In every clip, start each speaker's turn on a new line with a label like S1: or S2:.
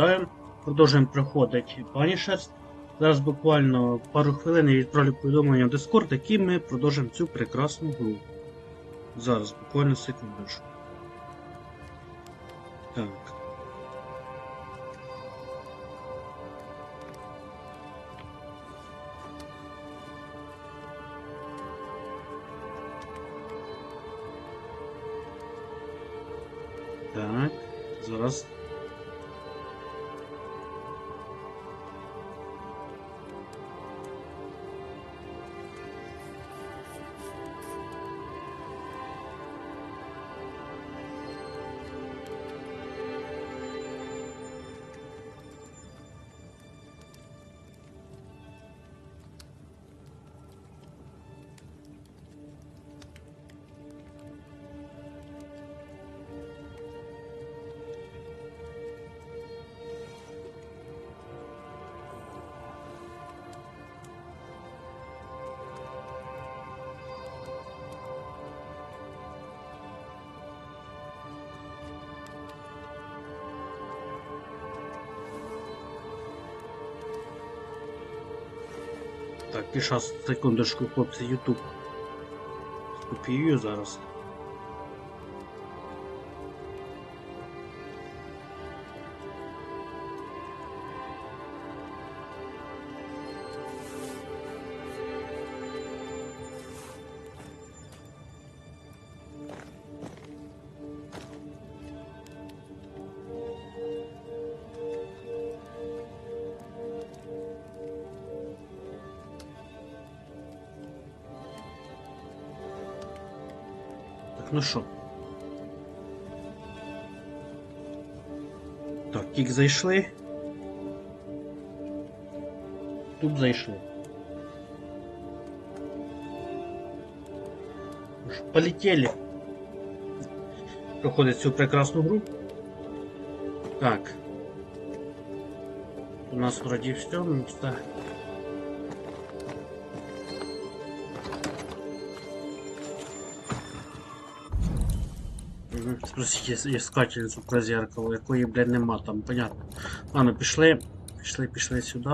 S1: вітаю. Продовжуємо проходити Banishers. Зараз буквально пару хвилин я відправлю повідомлення в Discord, які ми продовжимо цю прекрасну гру. Зараз, буквально секундочку. Так. Так, зараз. Так, і зараз, секундочку, хлопці, YouTube скопіюю зараз. Ну що? Так, тільки зайшли. Тут зайшли. Ну що, полетели. Проходить цю прекрасну гру. Так. У нас вроді все, ну все. Спросіть іскательницю про зеркало, якої, блядь, нема там, понятно. Ладно, пішли сюди.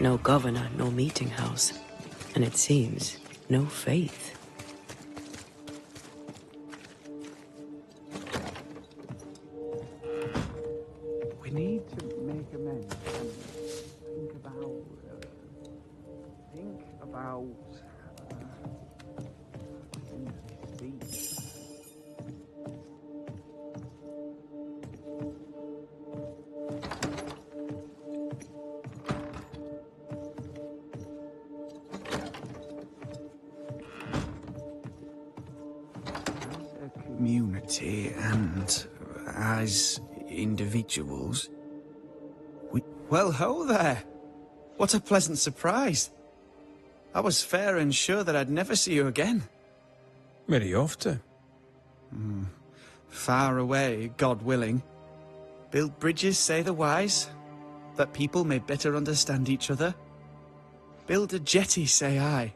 S2: No governor, no meeting house. And it seems, no faith.
S3: We need to make amends and think about community and as individuals. Well, ho there! What a pleasant surprise. I was fair and sure that I'd never see you again.
S4: Very often.
S3: Far away, God willing. Build bridges, say the wise, that people may better understand each other. Build a jetty, say I,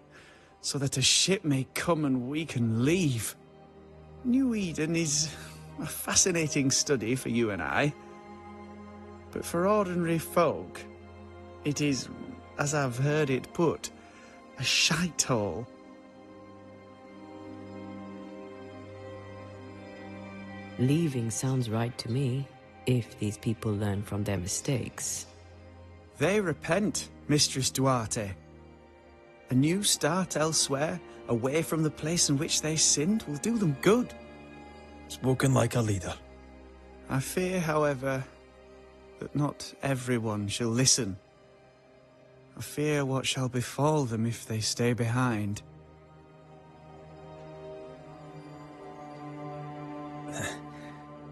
S3: so that a ship may come and we can leave. New Eden is a fascinating study for you and I. But for ordinary folk, it is, as I've heard it put, a shite hole.
S2: Leaving sounds right to me, if these people learn from their mistakes.
S3: They repent, Mistress Duarte. A new start elsewhere, away from the place in which they sinned, will do them good.
S4: Spoken like a leader.
S3: I fear, however, that not everyone shall listen. I fear what shall befall them if they stay behind.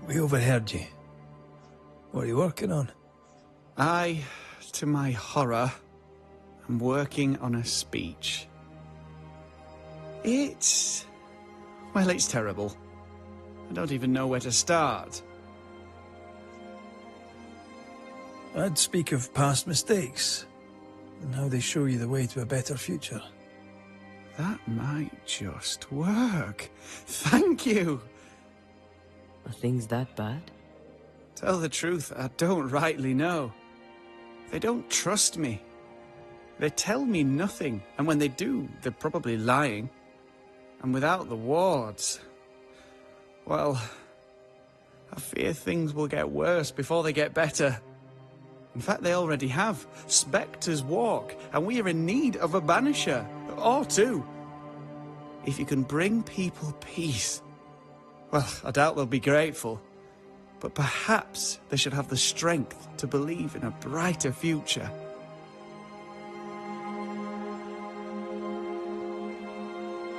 S4: We overheard you. What are you working on?
S3: I, to my horror, am working on a speech. Well, it's terrible. I don't even know where to start.
S4: I'd speak of past mistakes, and how they show you the way to a better future.
S3: That might just work. Thank you.
S2: Are things that bad?
S3: Tell the truth, I don't rightly know. They don't trust me. They tell me nothing, and when they do, they're probably lying. And without the wards... well, I fear things will get worse before they get better. In fact, they already have. Spectres walk, and we are in need of a banisher. Or two. If you can bring people peace... well, I doubt they'll be grateful. But perhaps they should have the strength to believe in a brighter future.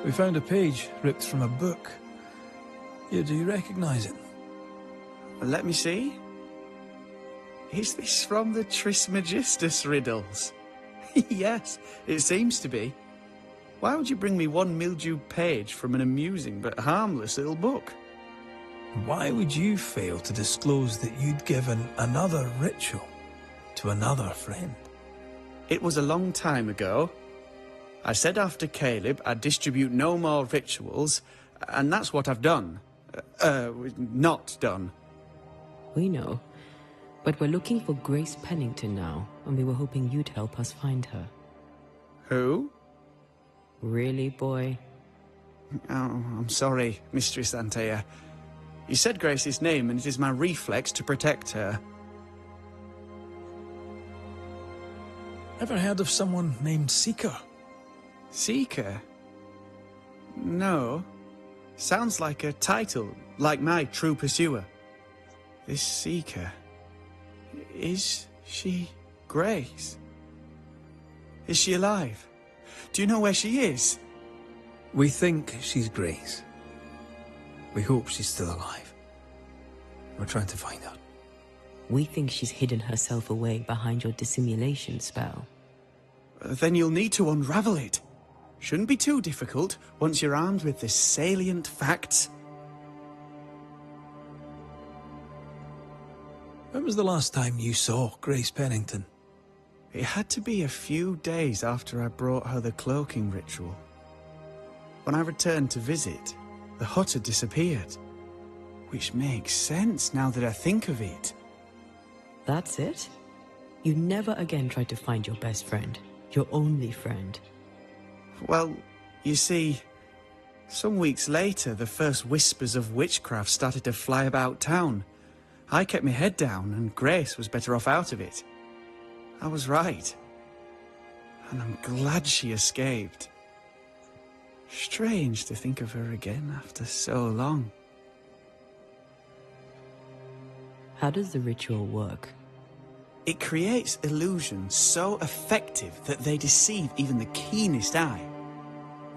S4: We found a page ripped from a book. Here, do you recognize it?
S3: Let me see. Is this from the Trismegistus riddles? Yes, it seems to be. Why would you bring me one mildewed page from an amusing but harmless little book?
S4: Why would you fail to disclose that you'd given another ritual to another friend?
S3: It was a long time ago. I said after Caleb I'd distribute no more rituals, and that's what I've done. Not done.
S2: We know. But we're looking for Grace Pennington now, and we were hoping you'd help us find her.
S3: Who?
S2: Really, boy?
S3: Oh, I'm sorry, Mistress Antea. You said Grace's name, and it is my reflex to protect her.
S4: Ever heard of someone named Seeker?
S3: Seeker? No. Sounds like a title, like my True Pursuer. This Seeker... is she Grace? Is she alive? Do you know where she is?
S4: We think she's Grace. We hope she's still alive. We're trying to find her.
S2: We think she's hidden herself away behind your dissimulation spell.
S3: Then you'll need to unravel it. Shouldn't be too difficult once you're armed with the salient facts.
S4: When was the last time you saw Grace Pennington?
S3: It had to be a few days after I brought her the cloaking ritual. When I returned to visit, the hut had disappeared. Which makes sense now that I think of it.
S2: That's it? You never again tried to find your best friend. Your only friend.
S3: Well, you see, some weeks later, the first whispers of witchcraft started to fly about town. I kept my head down, and Grace was better off out of it. I was right. And I'm glad she escaped. Strange to think of her again after so long.
S2: How does the ritual work?
S3: It creates illusions so effective that they deceive even the keenest eye.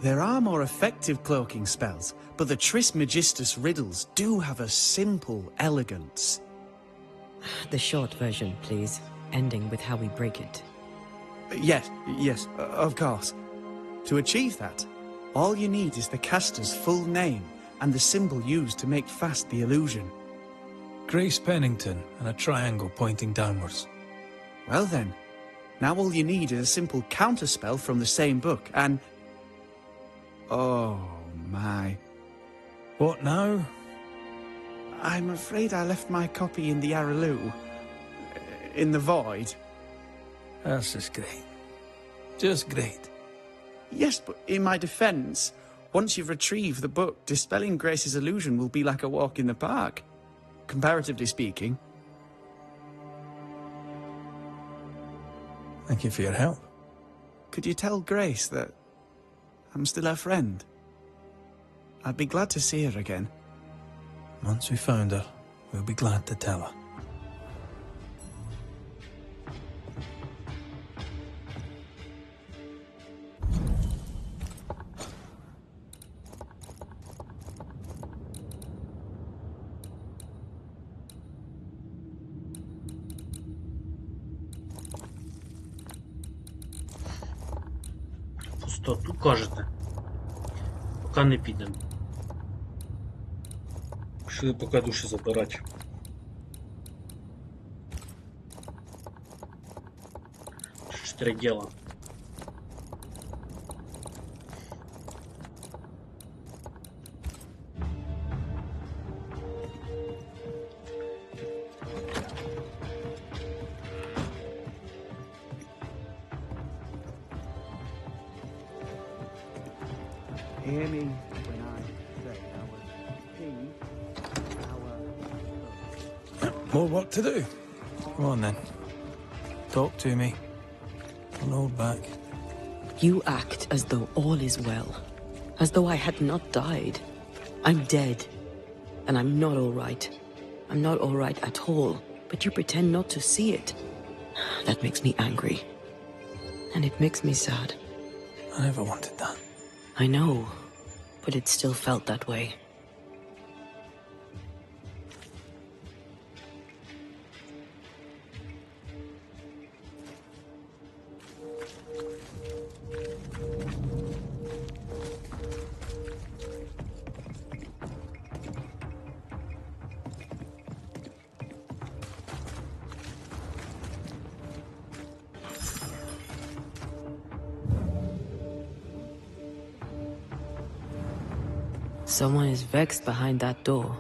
S3: There are more effective cloaking spells, but the Trismegistus riddles do have a simple elegance.
S2: The short version, please. Ending with how we break it.
S3: Yes, of course. To achieve that, all you need is the caster's full name and the symbol used to make fast the illusion.
S4: Grace Pennington and a triangle pointing downwards.
S3: Well then, now all you need is a simple counterspell from the same book and... oh my.
S4: What now?
S3: I'm afraid I left my copy in the Araloo. In the void.
S4: That's just great. Just great.
S3: Yes, but in my defense, once you've retrieved the book, dispelling Grace's illusion will be like a walk in the park. Comparatively speaking.
S4: Thank you for your help.
S3: Could you tell Grace that I'm still her friend? I'd be glad to see her again.
S4: Once we found her, we'll be glad to tell her.
S1: Пустоту кажете. Поки не підемо. Пішли поки душі забирати. Чотири діла.
S3: Hear me when I say our king, our...
S4: More work to do. Come on then. Talk to me. Don't hold back.
S2: You act as though all is well. As though I had not died. I'm dead. And I'm not all right. I'm not all right at all. But you pretend not to see it. That makes me angry. And it makes me sad.
S4: I never wanted that.
S2: I know. But it still felt that way. Someone is vexed behind that door.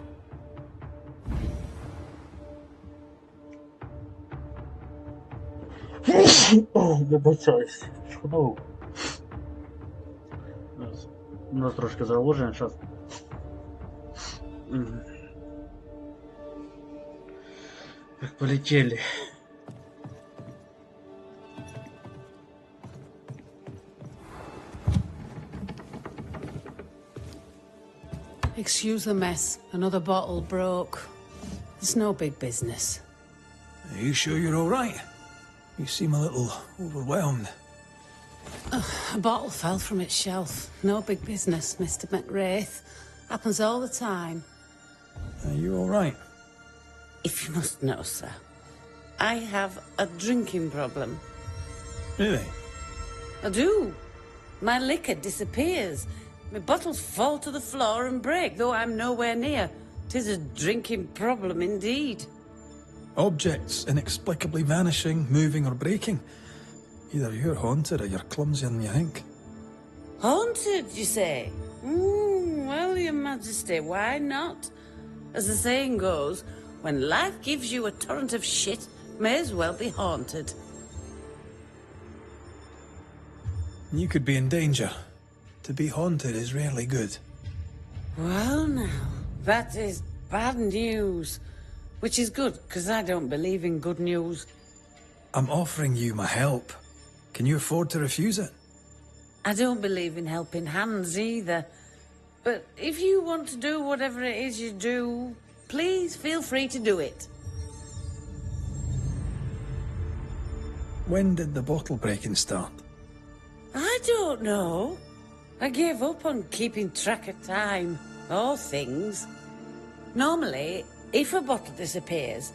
S1: Вибачаюсь. Чудово. У нас трошки заложено, зараз. Так, полетели.
S5: Excuse the mess. Another bottle broke. It's no big business.
S4: Are you sure you're all right? You seem a little overwhelmed.
S5: A bottle fell from its shelf. No big business, Mr. McWraith. Happens all the time.
S4: Are you all right?
S5: If you must know, sir, I have a drinking problem.
S4: Really?
S5: I do. My liquor disappears. My bottles fall to the floor and break, though I'm nowhere near. 'Tis a drinking problem indeed.
S4: Objects inexplicably vanishing, moving or breaking. Either you're haunted or you're clumsier than you think.
S5: Haunted, you say? Well, Your Majesty, why not? As the saying goes, when life gives you a torrent of shit, may as well be haunted.
S4: You could be in danger. To be haunted is rarely good.
S5: Well, now, that is bad news. Which is good, because I don't believe in good news.
S4: I'm offering you my help. Can you afford to refuse it?
S5: I don't believe in helping hands either. But if you want to do whatever it is you do, please feel free to do it.
S4: When did the bottle breaking start?
S5: I don't know. I gave up on keeping track of time, or things. Normally, if a bottle disappears,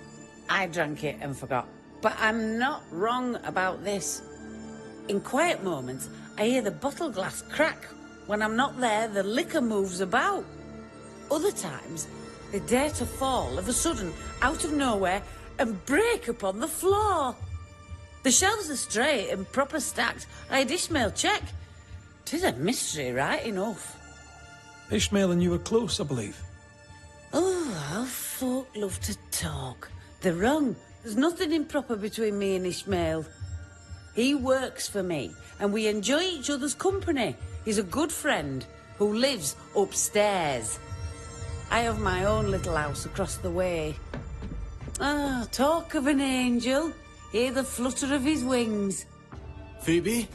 S5: I drank it and forgot. But I'm not wrong about this. In quiet moments, I hear the bottle glass crack. When I'm not there, the liquor moves about. Other times, they dare to fall of a sudden, out of nowhere, and break upon the floor. The shelves are straight and proper stacked. I had Ishmael check. 'Tis a mystery, right enough.
S4: Ishmael and you were close, I believe.
S5: Oh, how folk love to talk. They're wrong. There's nothing improper between me and Ishmael. He works for me, and we enjoy each other's company. He's a good friend who lives upstairs. I have my own little house across the way. Ah, talk of an angel. Hear the flutter of his wings.
S6: Phoebe?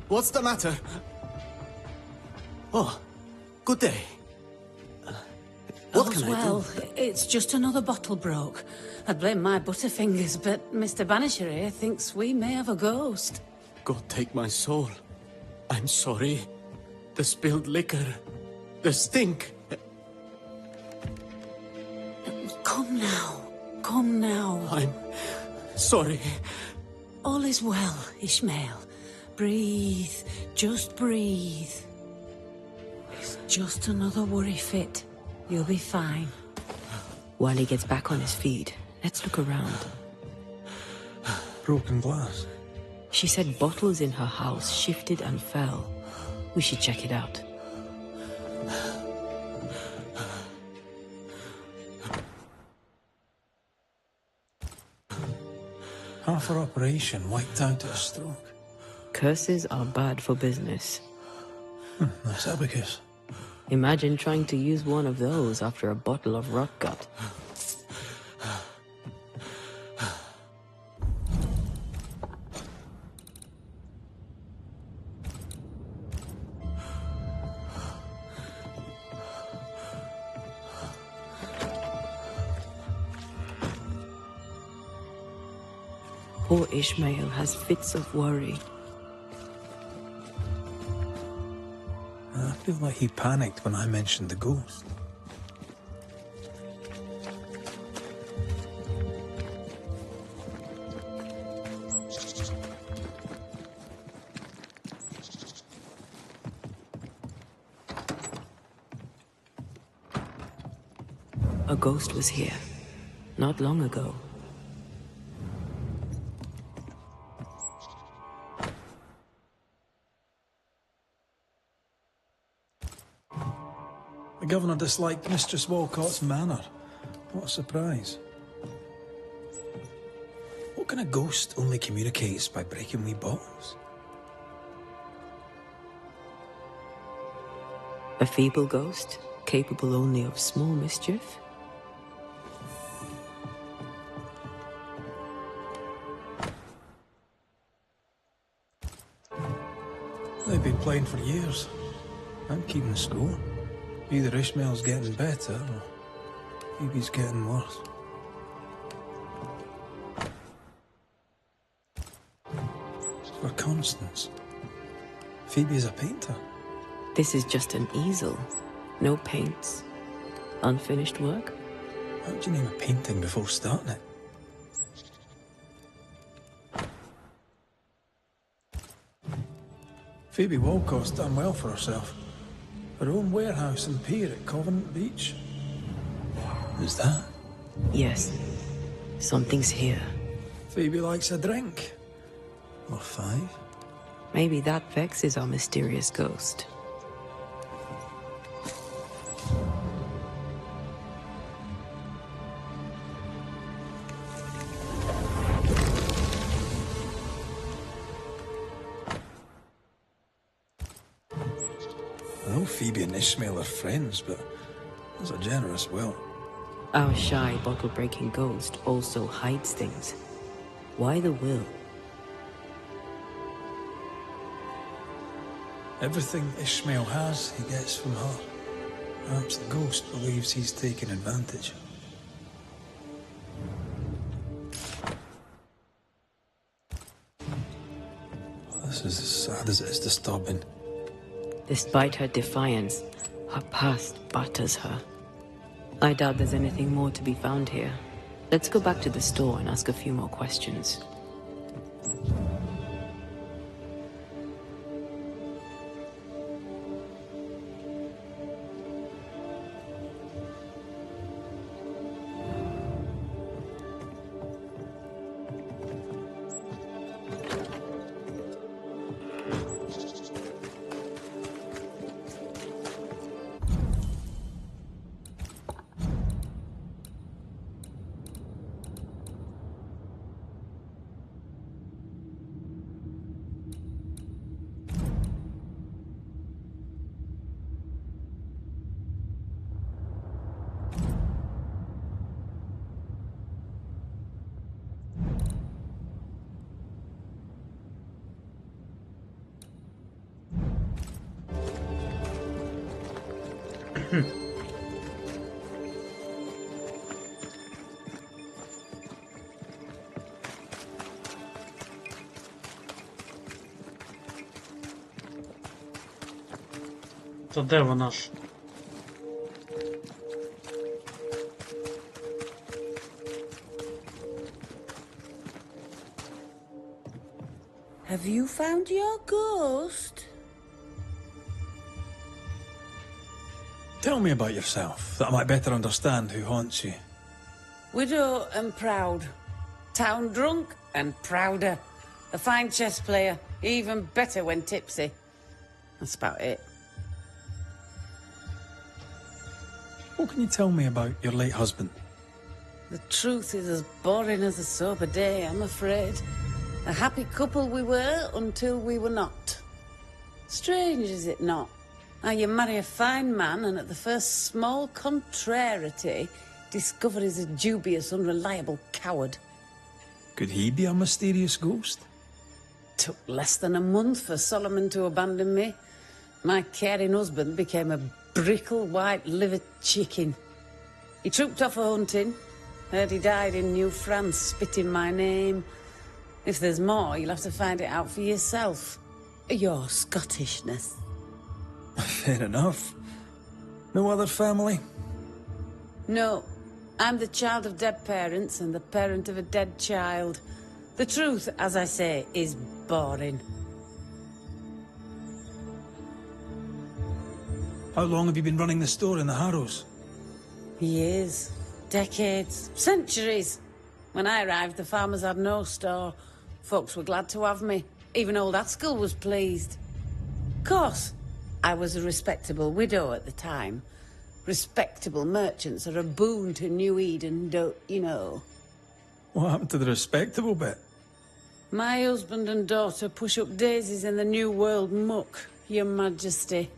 S6: What's the matter? Oh, good day. What
S5: All's
S6: can I
S5: well,
S6: do?
S5: it's just another bottle broke. I'd blame my butterfingers, but Mr. Banisher here thinks we may have a ghost.
S6: God take my soul. I'm sorry. The spilled liquor. The stink.
S5: Come now. Come now.
S6: I'm sorry.
S5: All is well, Ishmael. Breathe. Just breathe. It's just another worry fit. You'll be fine.
S2: While he gets back on his feet, let's look around.
S4: Broken glass.
S2: She said bottles in her house shifted and fell. We should check it out.
S4: Half her operation wiped out at a stroke.
S2: Curses are bad for business.
S4: That's abacus.
S2: Imagine trying to use one of those after a bottle of rot gut. Poor Ishmael has fits of worry.
S4: I feel like he panicked when I mentioned the ghost.
S2: A ghost was here, not long ago.
S4: The governor disliked Mistress Walcott's manner. What a surprise. What kind of ghost only communicates by breaking wee bottles?
S2: A feeble ghost, capable only of small mischief?
S4: They've been playing for years. I'm keeping score. Either Ishmael's getting better, or Phoebe's getting worse. For Constance, Phoebe's a painter.
S2: This is just an easel. No paints. Unfinished work?
S4: How would you name a painting before starting it? Phoebe Walcott's done well for herself. Her own warehouse and pier at Covenant Beach. Who's that?
S2: Yes. Something's here.
S4: Phoebe likes a drink. Or 5.
S2: Maybe that vexes our mysterious ghost.
S4: I know Phoebe and Ishmael are friends, but there's a generous will.
S2: Our shy bottle-breaking ghost also hides things. Why the will?
S4: Everything Ishmael has, he gets from her. Perhaps the ghost believes he's taken advantage. This is as sad as it is disturbing.
S2: Despite her defiance, her past batters her. I doubt there's anything more to be found here. Let's go back to the store and ask a few more questions.
S1: То де вона ж?
S5: Have you found your ghost?
S4: Tell me about yourself, that I might better understand who haunts you.
S5: Widow and proud. Town drunk and prouder. A fine chess player, even better when tipsy. That's about it.
S4: What can you tell me about your late husband?
S5: The truth is as boring as a sober day, I'm afraid. A happy couple we were until we were not. Strange, is it not? How you marry a fine man and at the first small contrariety discover he's a dubious, unreliable coward.
S4: Could he be a mysterious ghost?
S5: Took less than a month for Solomon to abandon me. My caring husband became a brickle white-livered chicken. He trooped off a-hunting. Heard he died in New France, spitting my name. If there's more, you'll have to find it out for yourself. Your Scottishness.
S4: Fair enough. No other family?
S5: No. I'm the child of dead parents and the parent of a dead child. The truth, as I say, is boring.
S4: How long have you been running the store in the Harrows?
S5: Years, decades, centuries. When I arrived, the farmers had no store. Folks were glad to have me. Even old Haskell was pleased. Of course, I was a respectable widow at the time. Respectable merchants are a boon to New Eden, don't you know?
S4: What happened to the respectable bit?
S5: My husband and daughter push up daisies in the New World muck, Your Majesty.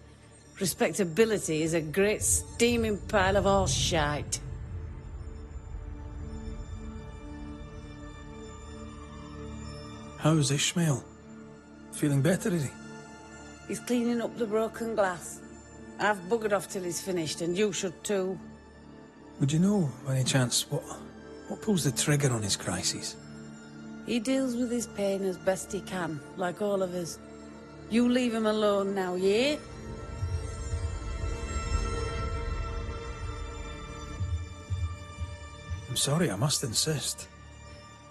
S5: Respectability is a great steaming pile of horse shite.
S4: How's Ishmael? Feeling better, is he?
S5: He's cleaning up the broken glass. I've buggered off till he's finished, and you should too.
S4: Would you know, by any chance, what pulls the trigger on his crises?
S5: He deals with his pain as best he can, like all of us. You leave him alone now, yeah?
S4: I'm sorry, I must insist.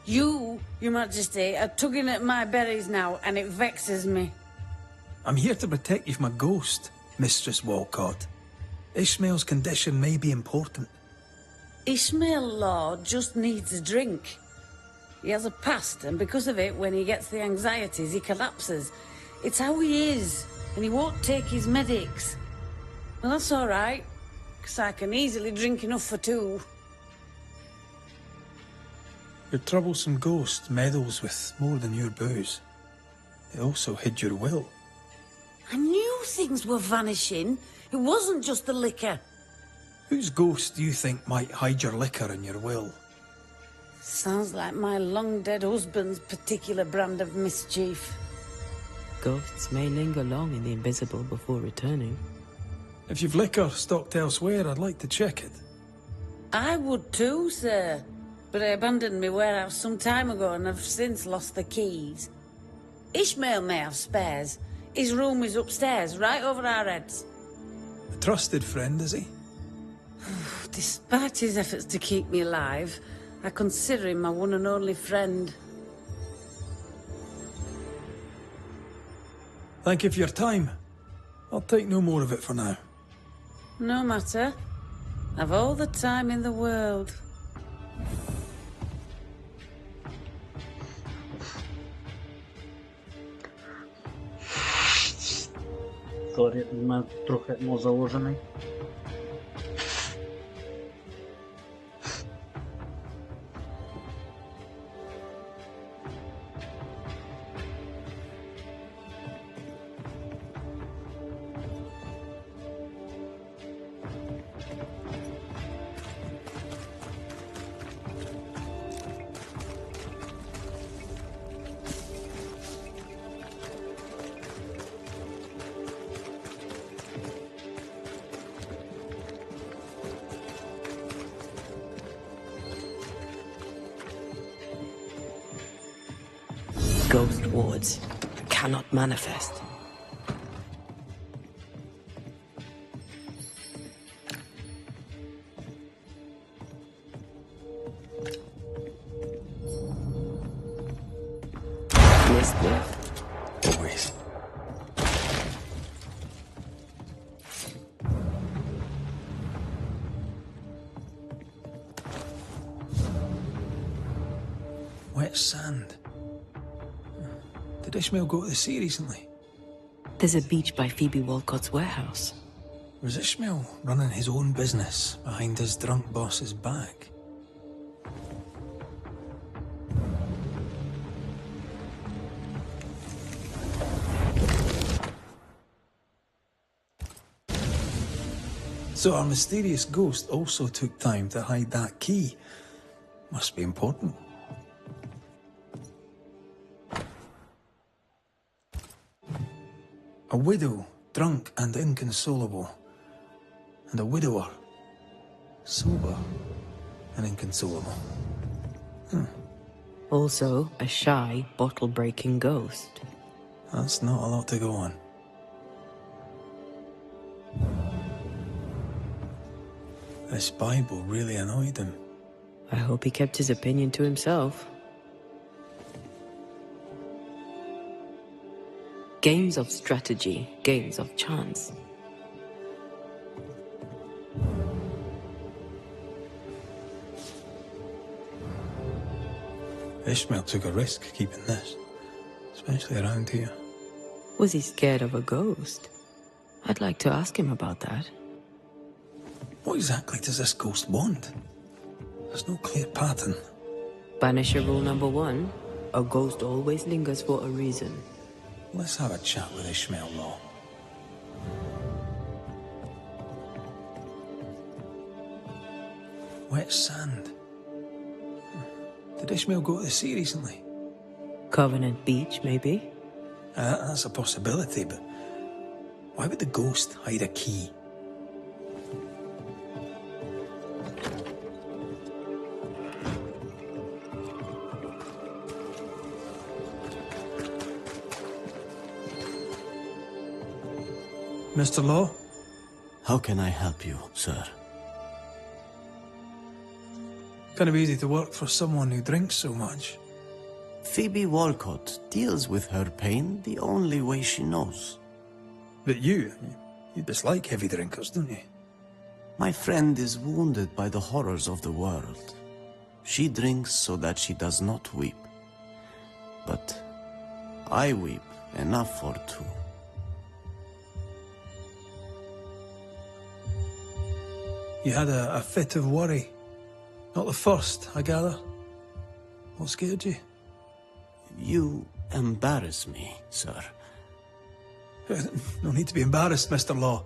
S5: You, Your Majesty, are tugging at my berries now, and it vexes me.
S4: I'm here to protect you from a ghost, Mistress Walcott. Ishmael's condition may be important.
S5: Ishmael Lord just needs a drink. He has a past, and because of it, when he gets the anxieties, he collapses. It's how he is, and he won't take his medics. Well, that's all right, because I can easily drink enough for two.
S4: Your troublesome ghost meddles with more than your booze. It also hid your will.
S5: I knew things were vanishing. It wasn't just the liquor.
S4: Whose ghost do you think might hide your liquor and your will?
S5: Sounds like my long-dead husband's particular brand of mischief.
S2: Ghosts may linger long in the invisible before returning.
S4: If you've liquor stocked elsewhere, I'd like to check it.
S5: I would too, sir. But I abandoned my warehouse some time ago and have since lost the keys. Ishmael may have spares. His room is upstairs, right over our heads.
S4: A trusted friend, is he?
S5: Despite his efforts to keep me alive, I consider him my one and only friend.
S4: Thank you for your time. I'll take no more of it for now.
S5: No matter. I've all the time in the world.
S1: Sorry, в мене трохи мозок заложений.
S2: Ghost wards cannot manifest. Missed me?
S4: Always. Wet sand. Did Ishmael go to the sea recently?
S2: There's a beach by Phoebe Walcott's warehouse.
S4: Was Ishmael running his own business behind his drunk boss's back? So our mysterious ghost also took time to hide that key. Must be important. A widow, drunk and inconsolable. And a widower, sober and inconsolable.
S2: Also, a shy, bottle-breaking ghost.
S4: That's not a lot to go on. This Bible really annoyed him.
S2: I hope he kept his opinion to himself. Games of strategy, games of chance.
S4: Ishmael took a risk keeping this, especially around here.
S2: Was he scared of a ghost? I'd like to ask him about that.
S4: What exactly does this ghost want? There's no clear pattern.
S2: Banisher rule number 1, a ghost always lingers for a reason.
S4: Let's have a chat with Ishmael Law. Wet sand. Did Ishmael go to the sea recently?
S2: Covenant Beach, maybe?
S4: That's a possibility, but why would the ghost hide a key? Mr. Law?
S6: How can I help you, sir?
S4: Kind of easy to work for someone who drinks so much.
S6: Phoebe Walcott deals with her pain the only way she knows.
S4: But you dislike heavy drinkers, don't you?
S6: My friend is wounded by the horrors of the world. She drinks so that she does not weep. But I weep enough for two.
S4: You had a fit of worry. Not the first, I gather. What scared you?
S6: You embarrass me, sir.
S4: No need to be embarrassed, Mr. Law.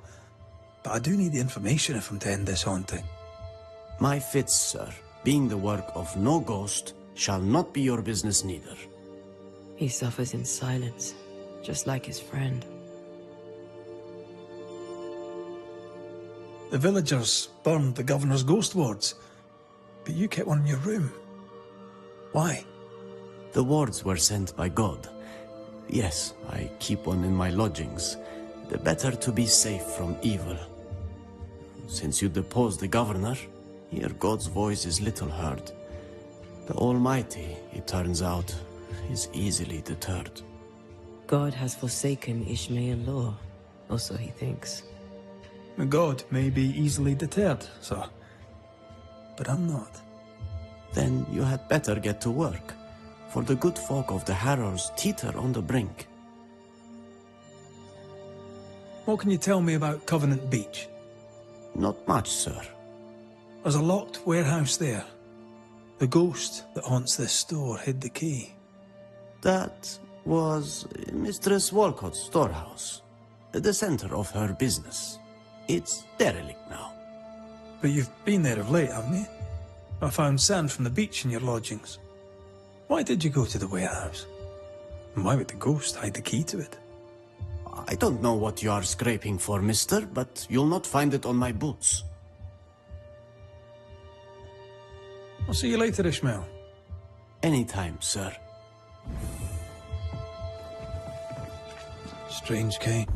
S4: But I do need the information if I'm to end this haunting.
S6: My fits, sir, being the work of no ghost, shall not be your business neither.
S2: He suffers in silence, just like his friend.
S4: The villagers burned the governor's ghost wards, but you kept one in your room. Why?
S6: The wards were sent by God. Yes, I keep one in my lodgings. The better to be safe from evil. Since you deposed the governor, here God's voice is little heard. The Almighty, it turns out, is easily deterred.
S2: God has forsaken Ishmael Law, or so he thinks.
S4: God may be easily deterred, sir. But I'm not.
S6: Then you had better get to work, for the good folk of the Harrows teeter on the brink.
S4: What can you tell me about Covenant Beach?
S6: Not much, sir.
S4: There's a locked warehouse there. The ghost that haunts this store hid the key.
S6: That was Mistress Walcott's storehouse, the center of her business. It's derelict now.
S4: But you've been there of late, haven't you? I found sand from the beach in your lodgings. Why did you go to the warehouse? And why would the ghost hide the key to it?
S6: I don't know what you are scraping for, mister, but you'll not find it on my boots.
S4: I'll see you later, Ishmael.
S6: Anytime, sir.
S4: Strange key.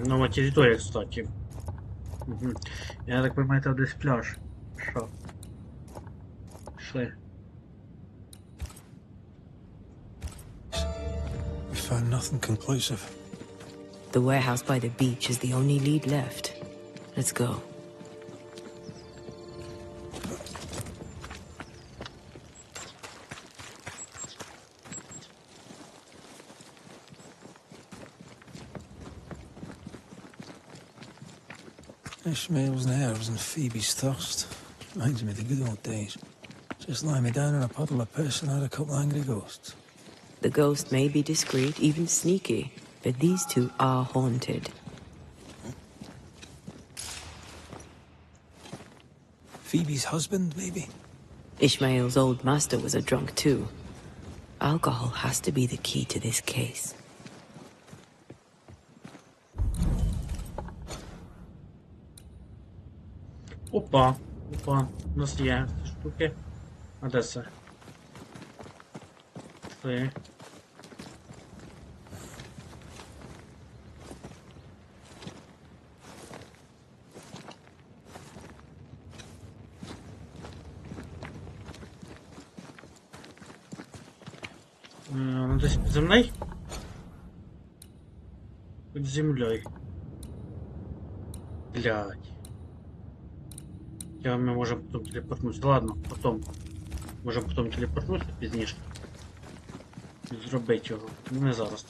S1: Новая территория, кстати. Я так понимаю, это здесь пляж. Шо? Шли.
S4: We found nothing conclusive.
S2: The warehouse by the beach is the only lead left. Let's go.
S4: Ishmael's nerves and Phoebe's thirst. Reminds me of the good old days. Just lie me down in a puddle of piss and had a couple of angry ghosts.
S2: The ghost may be discreet, even sneaky, but these two are haunted.
S4: Phoebe's husband, maybe?
S2: Ishmael's old master was a drunk too. Alcohol has to be the key to this case.
S1: Опа, опа, у нас є штуки. А де це? Це. Ну, десь під землею? Під землею. Блядь. Мы можем потом телепортнуться. Ладно, потом. Можем потом телепортнуться пізніше. Зробити його. Не зараз.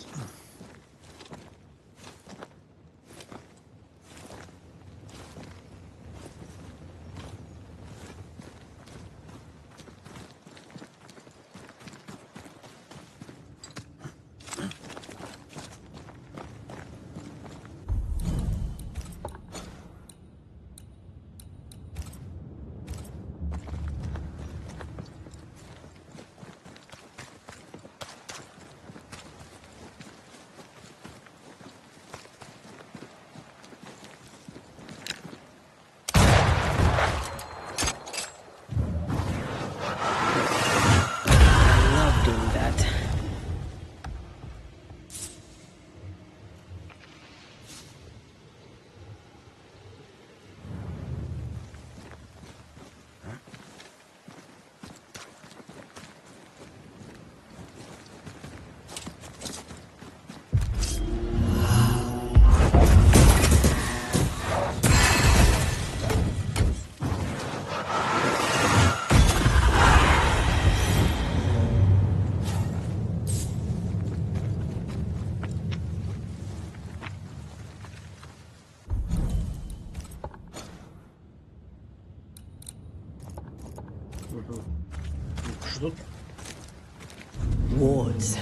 S2: Wards.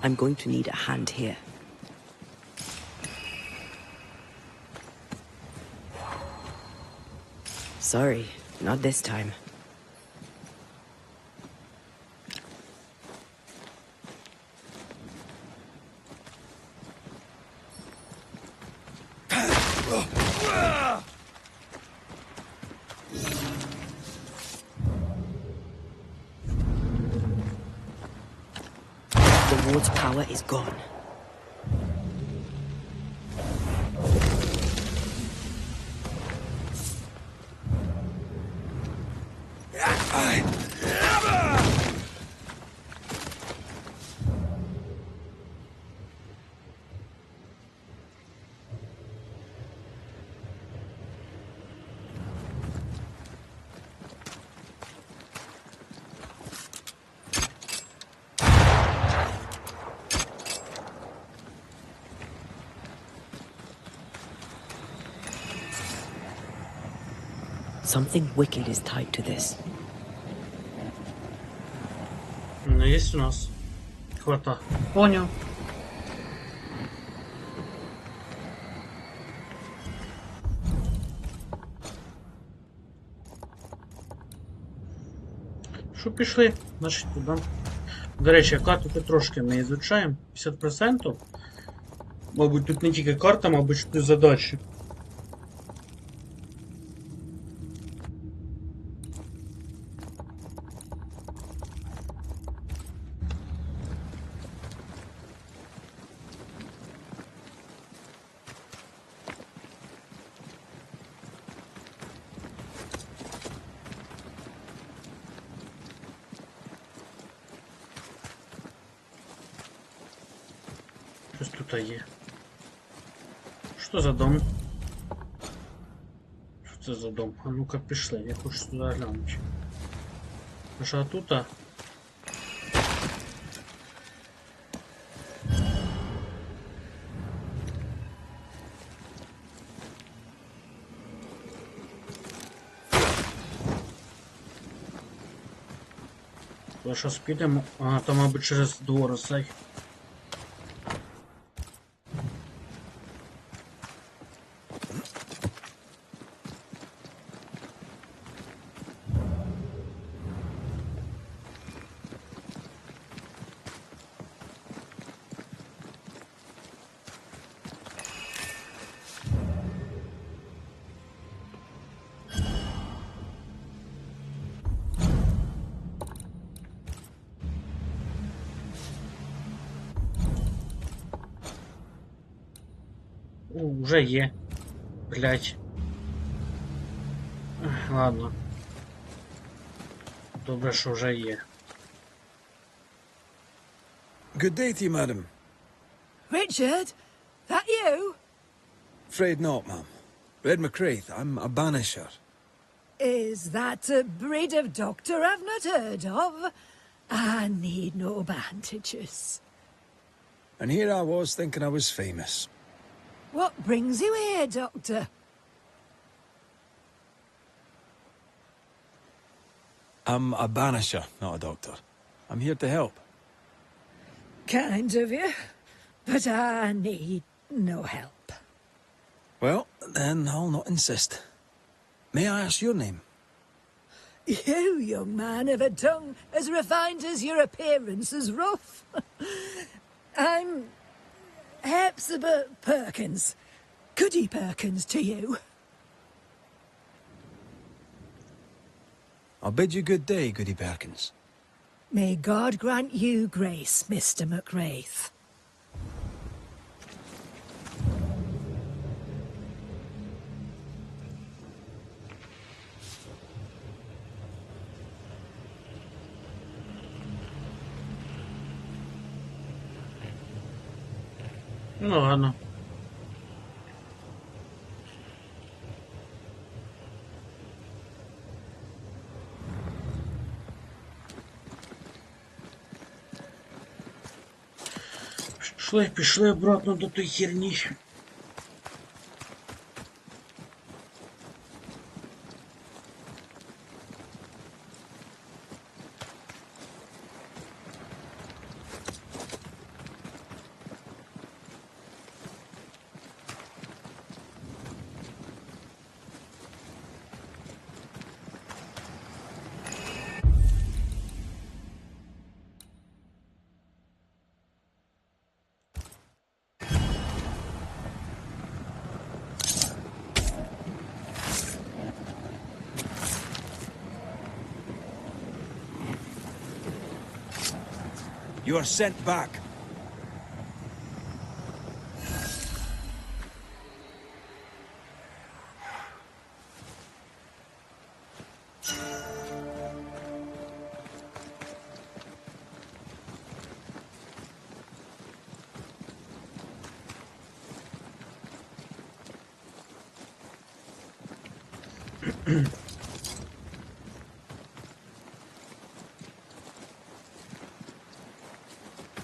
S2: I'm going to need a hand here. Sorry, not this time. The ward's power is gone. Something wicked is tied to this.
S1: Ну, есть у нас. Хвата. Понял. Що пішли? Значить туди. До речі, карту тут трошки ми ізучаємо. 50%. Мабуть, тут не тільки карта, мабуть, тут задачі. Щось тут є. Що за дом? Що це за дом? А ну-ка пішли, я хочу туди глянути. А тут? То щось підемо. Ага, то, мабуть, через двор цей. Уже є. Блять. Ладно. Добре, що вже є.
S7: Good day to you, madam.
S8: Richard? That you?
S7: Afraid not, ma'am. Red McCraith, I'm a banisher.
S8: Is that a breed of doctor I've not heard of? I need no bandages.
S7: And here I was thinking I was famous.
S8: What brings you here, Doctor?
S7: I'm a banisher, not a doctor. I'm here to help.
S8: Kind of you, but I need no help.
S7: Well, then I'll not insist. May I ask your name?
S8: You, young man, have a tongue as refined as your appearance is rough. I'm Hepzibah Perkins. Goody Perkins to you.
S7: I'll bid you good day, Goody Perkins.
S8: May God grant you grace, Mr. McWraith.
S1: Ну ладно. Пішли обратно до той херні.
S7: You are sent back.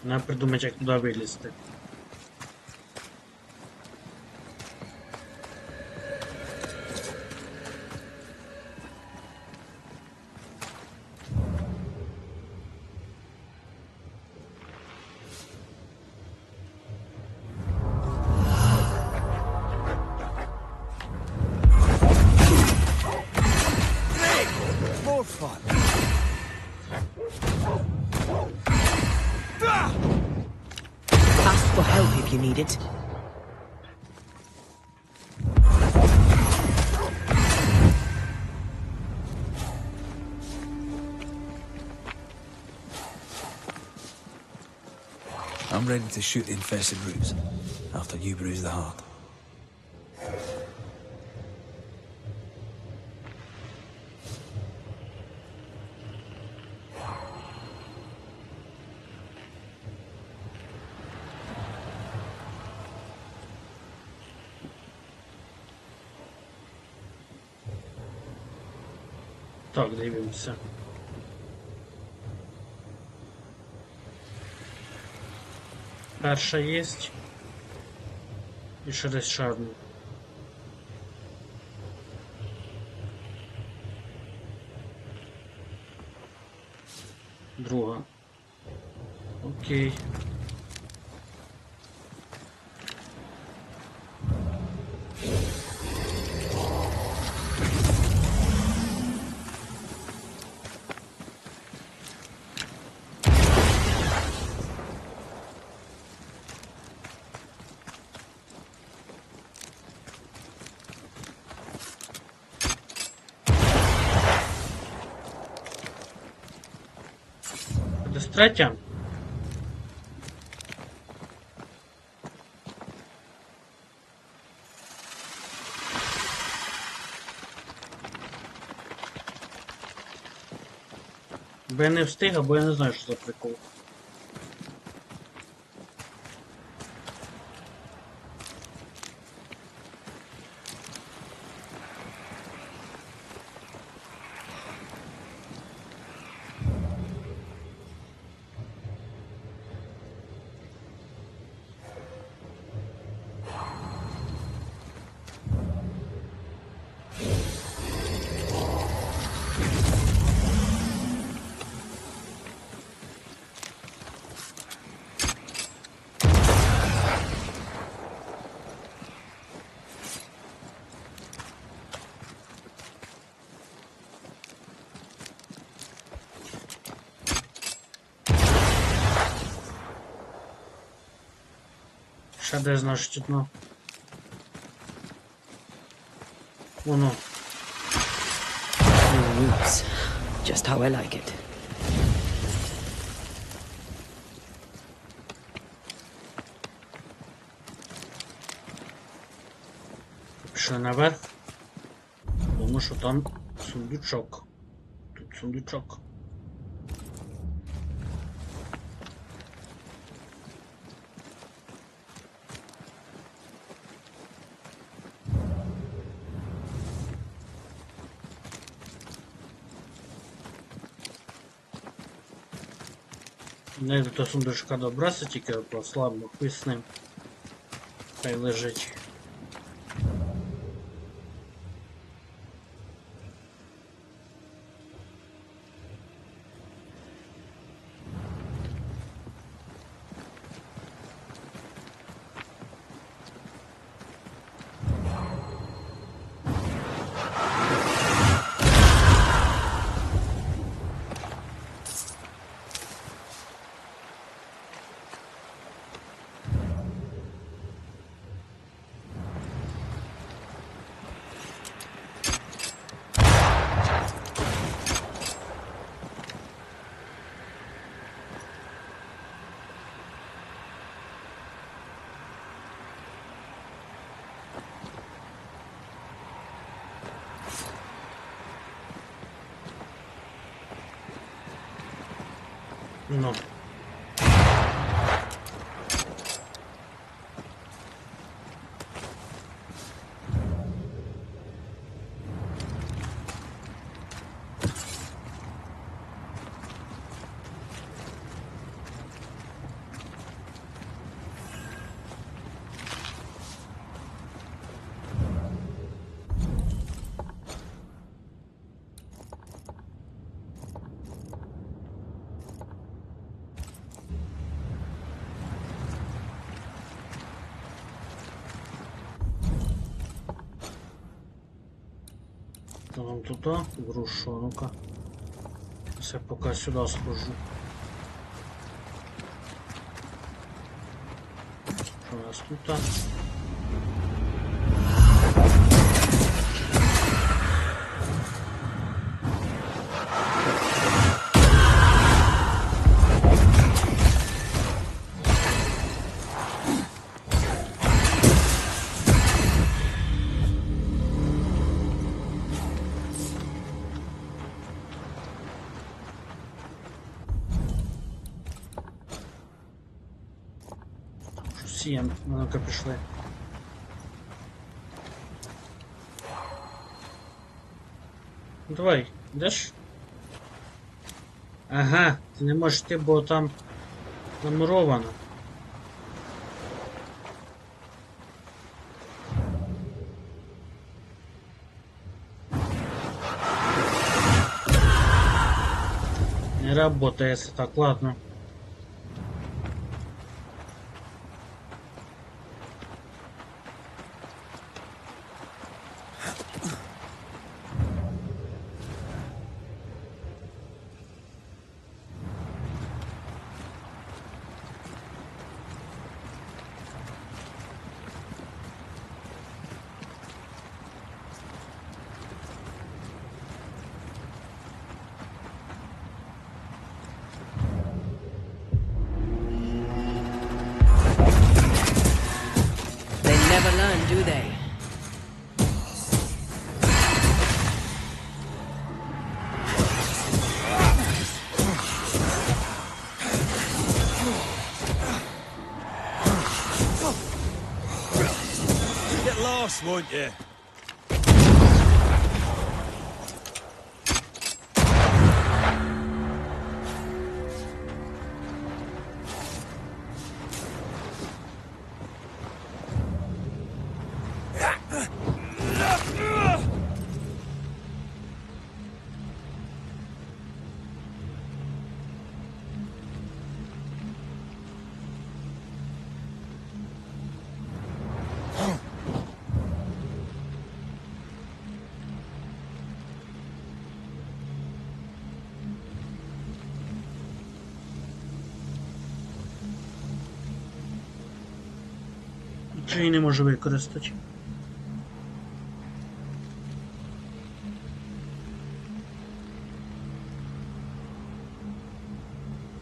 S1: Треба придумати, як туди вилізти.
S7: More fun.
S2: Ask for help if you need it.
S7: I'm ready to shoot the infested roots after you bruise the heart.
S1: Так, дивимося. Перша єсть. І ще десь ще одну. Друга. Окей. Десь третя. Бо я не встиг, або я не знаю, що за прикол. Ще де, значить, одно. Воно.
S2: Roots. Just how I like it.
S1: Пішли наверх. Тому що там сундучок. Тут сундучок. Не до сундучка добратися, тільки послабо хуй з ним. Хай лежить. Ну. Вон туда, грушу, ну-ка. Я пока сюда схожу. Что у нас тут? Сієм, ну-ка пішли. Давай, йдеш? Ага, ти не можеш йти, бо там намуровано. Я Не работает. Так, ладно.
S2: They never learn, do they?
S7: Get lost, won't you?
S1: Чи її не можу використати?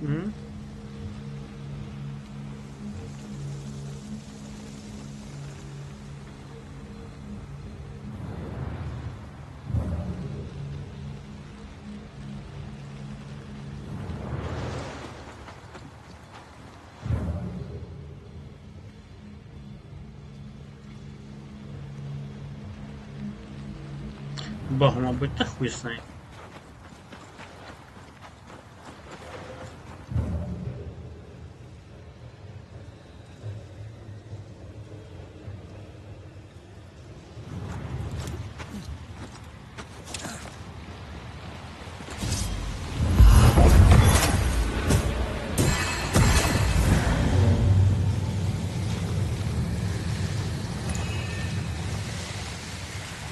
S1: М? Бог, мабуть, та хуй знає.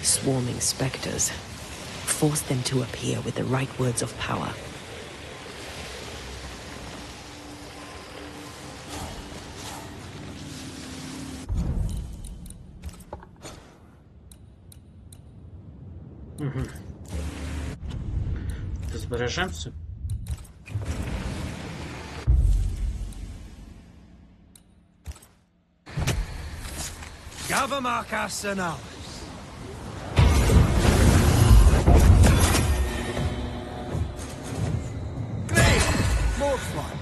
S2: Swarming specters. Force them to appear with the right words of power.
S1: Угу. Збережемося.
S3: Gather Marcus and ours. Great! More fun.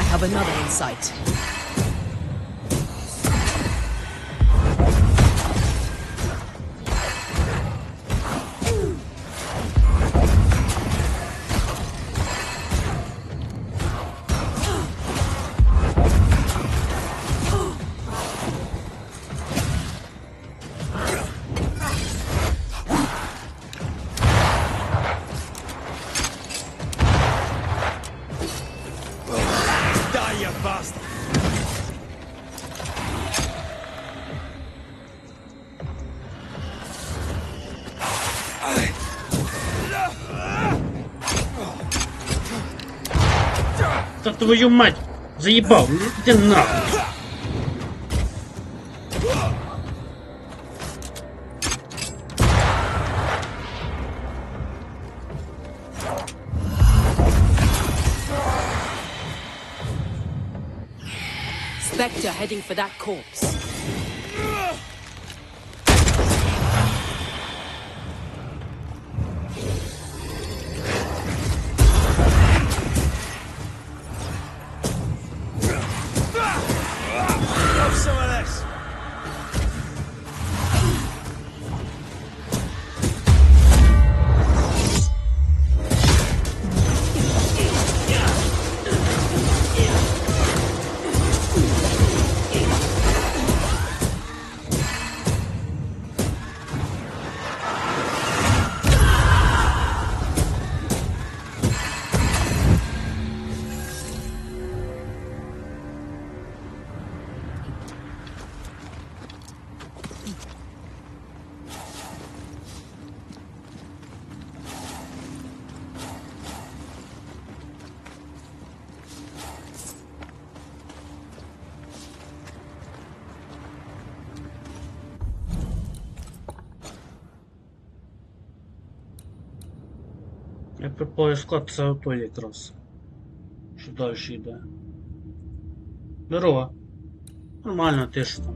S2: I have another in sight.
S3: Die, you bastard!
S1: Та твою мать! Заебал! Иди нахуй!
S2: Spectre heading for that corpse.
S3: Have some of this!
S1: Так припливає склад, це ото якраз. Що далі йде? Здорово. Нормально, ти ж там.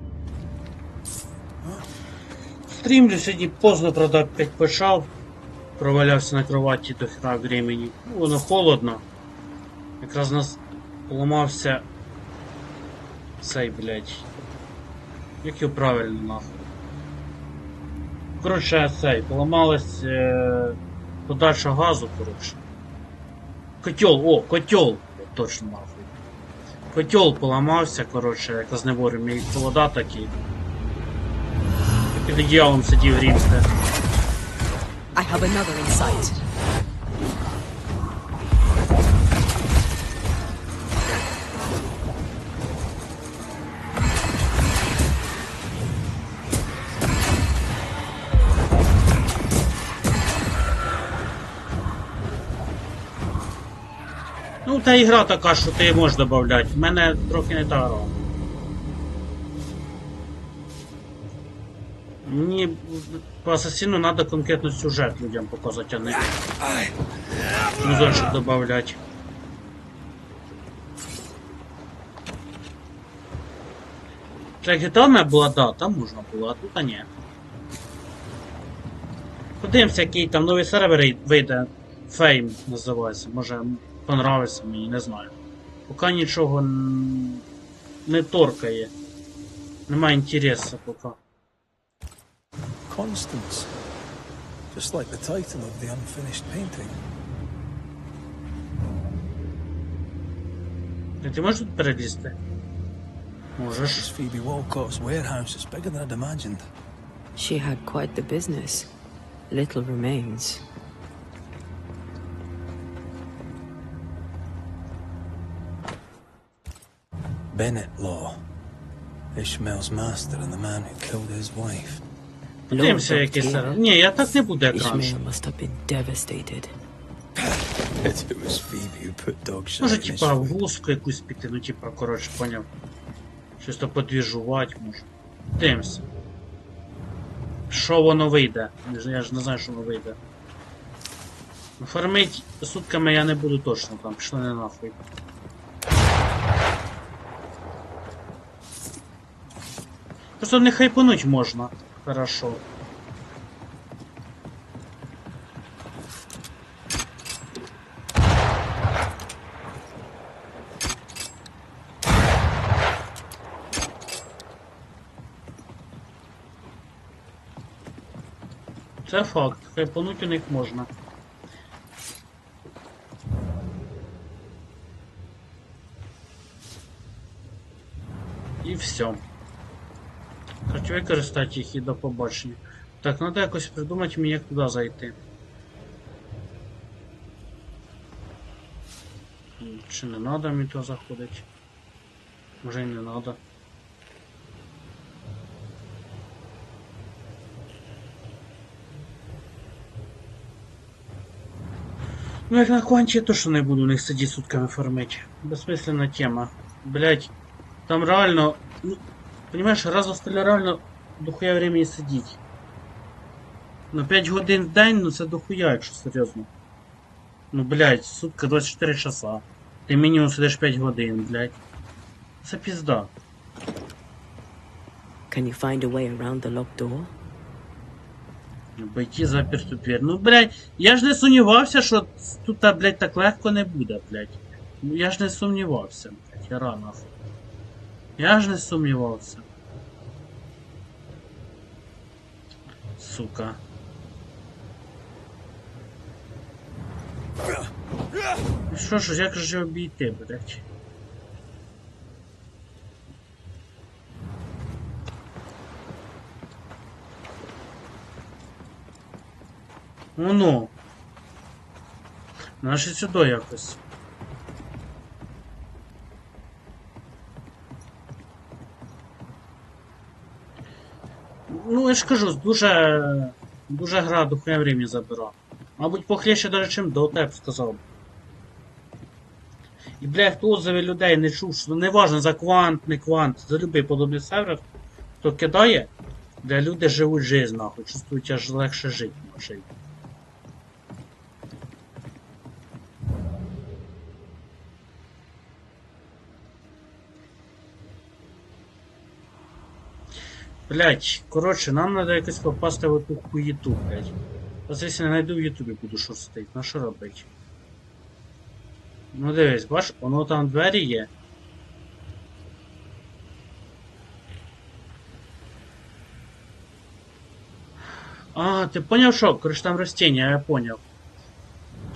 S1: Стрімлю сьогодні поздно, правда, опять почав. Провалявся на кроваті до хера времени. Ну, воно холодно. Якраз у нас поламався цей, блядь. Як його правильно нахуй? Коротше, цей, поламалась подача газу, коротше. Котел, котел! Точно нахуй. Котел поламався, коротше, якраз не вовремя, і холода такі. Під одіялом сидів грівся.
S2: I have another in sight.
S1: Ну, та ігра така, що ти можеш додавати. В мене трохи не та гра. Мені по Асасіну треба конкретно сюжет людям показати, а не музончик додавати. Як GTA була, да, там можна було, а тут а ні. Подивимося, який там новий сервер вийде. Fame називається, може понравиться мені, не знаю. Поки нічого не торкає. Немає інтересу поки.
S7: Constance. Just like the title of the unfinished painting.
S1: Ти можеш тут перелізти? Можеш.
S7: This Phoebe Walcott's warehouse is bigger than I'd imagined.
S2: She had quite the business. Little remains.
S7: Bennett Law. Ishmael's master and the man who killed his wife.
S1: Подивимося, який сервер. Ні, я так не буду як раніше.
S2: Ishmael must have been devastated.
S7: It was Phoebe who put dog shit
S1: Може,
S7: in his
S1: типа, в
S7: food.
S1: гуску якусь піти, ну типа, коротше, поняв. Щось то подвіжувати може. Дивимося. Що воно вийде? Я ж не знаю, що воно вийде. Фармить сутками я не буду точно там, пішли не нахуй. Просто не хайпануть можна. Хорошо. Це факт. Хайпануть у них можна. І все. Хочу використати їх і до побачення. Так, треба якось придумати мені, як туди зайти. Чи не треба мені туди заходити? Може і не треба. Ну як на кванті, то що не буду у них сидіти сутками фармити. Безсмисленна тема. Блять, там реально... Ну, понимаешь, раз остальне реально дохуя времени сидіть. Ну 5 годин в день, ну це дохуя, якщо серйозно. Ну блять, сутка 24 часа. Ти мінімум сидиш 5 годин, блять. Це пізда.
S2: Can you find a way around the locked door?
S1: Обійти заперту двір. Ну блять, я ж не сумнівався, що тут, блять, так легко не буде, блять. Ну я ж не сумнівався, блять, я рано. Я ж не сумнівався. Сука. Що ж, як же обійти, блять? Ну. Наші сюди якось. Ну, я ж кажу, дуже гра духовне времени забира. Мабуть, похлеще даже, чим Dota, я б сказав. І, бля, хто отзиви людей не чув, що не важно за квант, не квант, за любий подобний сервер, хто кидає, де люди живуть жизнь, нахуй, чувствують, аж легше жити, нахуй. Блять, коротше, нам треба якось попасти в оту хуєту, блять. Ось якщо не знайду в Ютубі, буду шурстить. На що робити? Ну дивись, бач, воно там двері є. А, ты понял, что? Короче, там растения, я понял.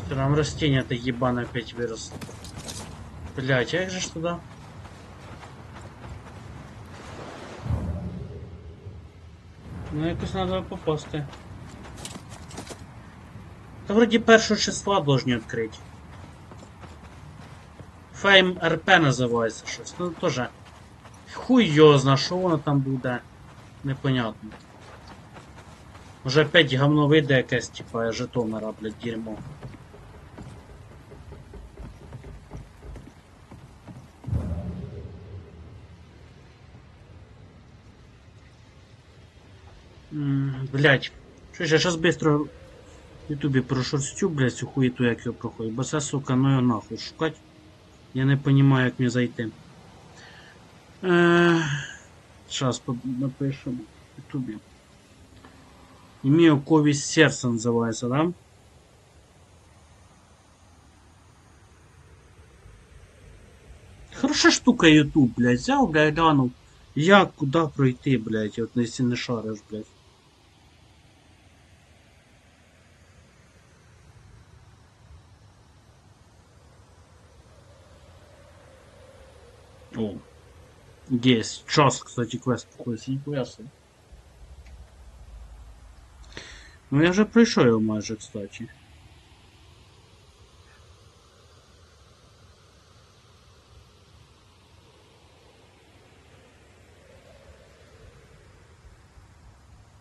S1: Там растение-то ебаное опять вырос. Блять, а як же ж туда? Ну, якось надо попасти. Та вроді 1 числа должны відкрити. Фейм РП називається щось. Ну, тоже. Хуй його зна, що воно там буде. Непонятно. Може опять говно вийде якесь, типа, жетонера, блядь, дерьмо. Блять. Що ж, я щас быстро в Ютубі прошорстю, блять, цю хуєту, як його проходить. Бо це, сука, ну його нахуй шукать. Я не понимаю, як мені зайти. Сейчас напишем в Ютубі. Имею ковість серця називається, да? Хороша штука YouTube, блядь. Взяв, блядь, глянув. Як, куди пройти, блядь, от якщо не шариш, блядь. О. Есть. Час, кстати, квест какой-то. Нихуя себе. Ну я вже пройшов його майже, кстати.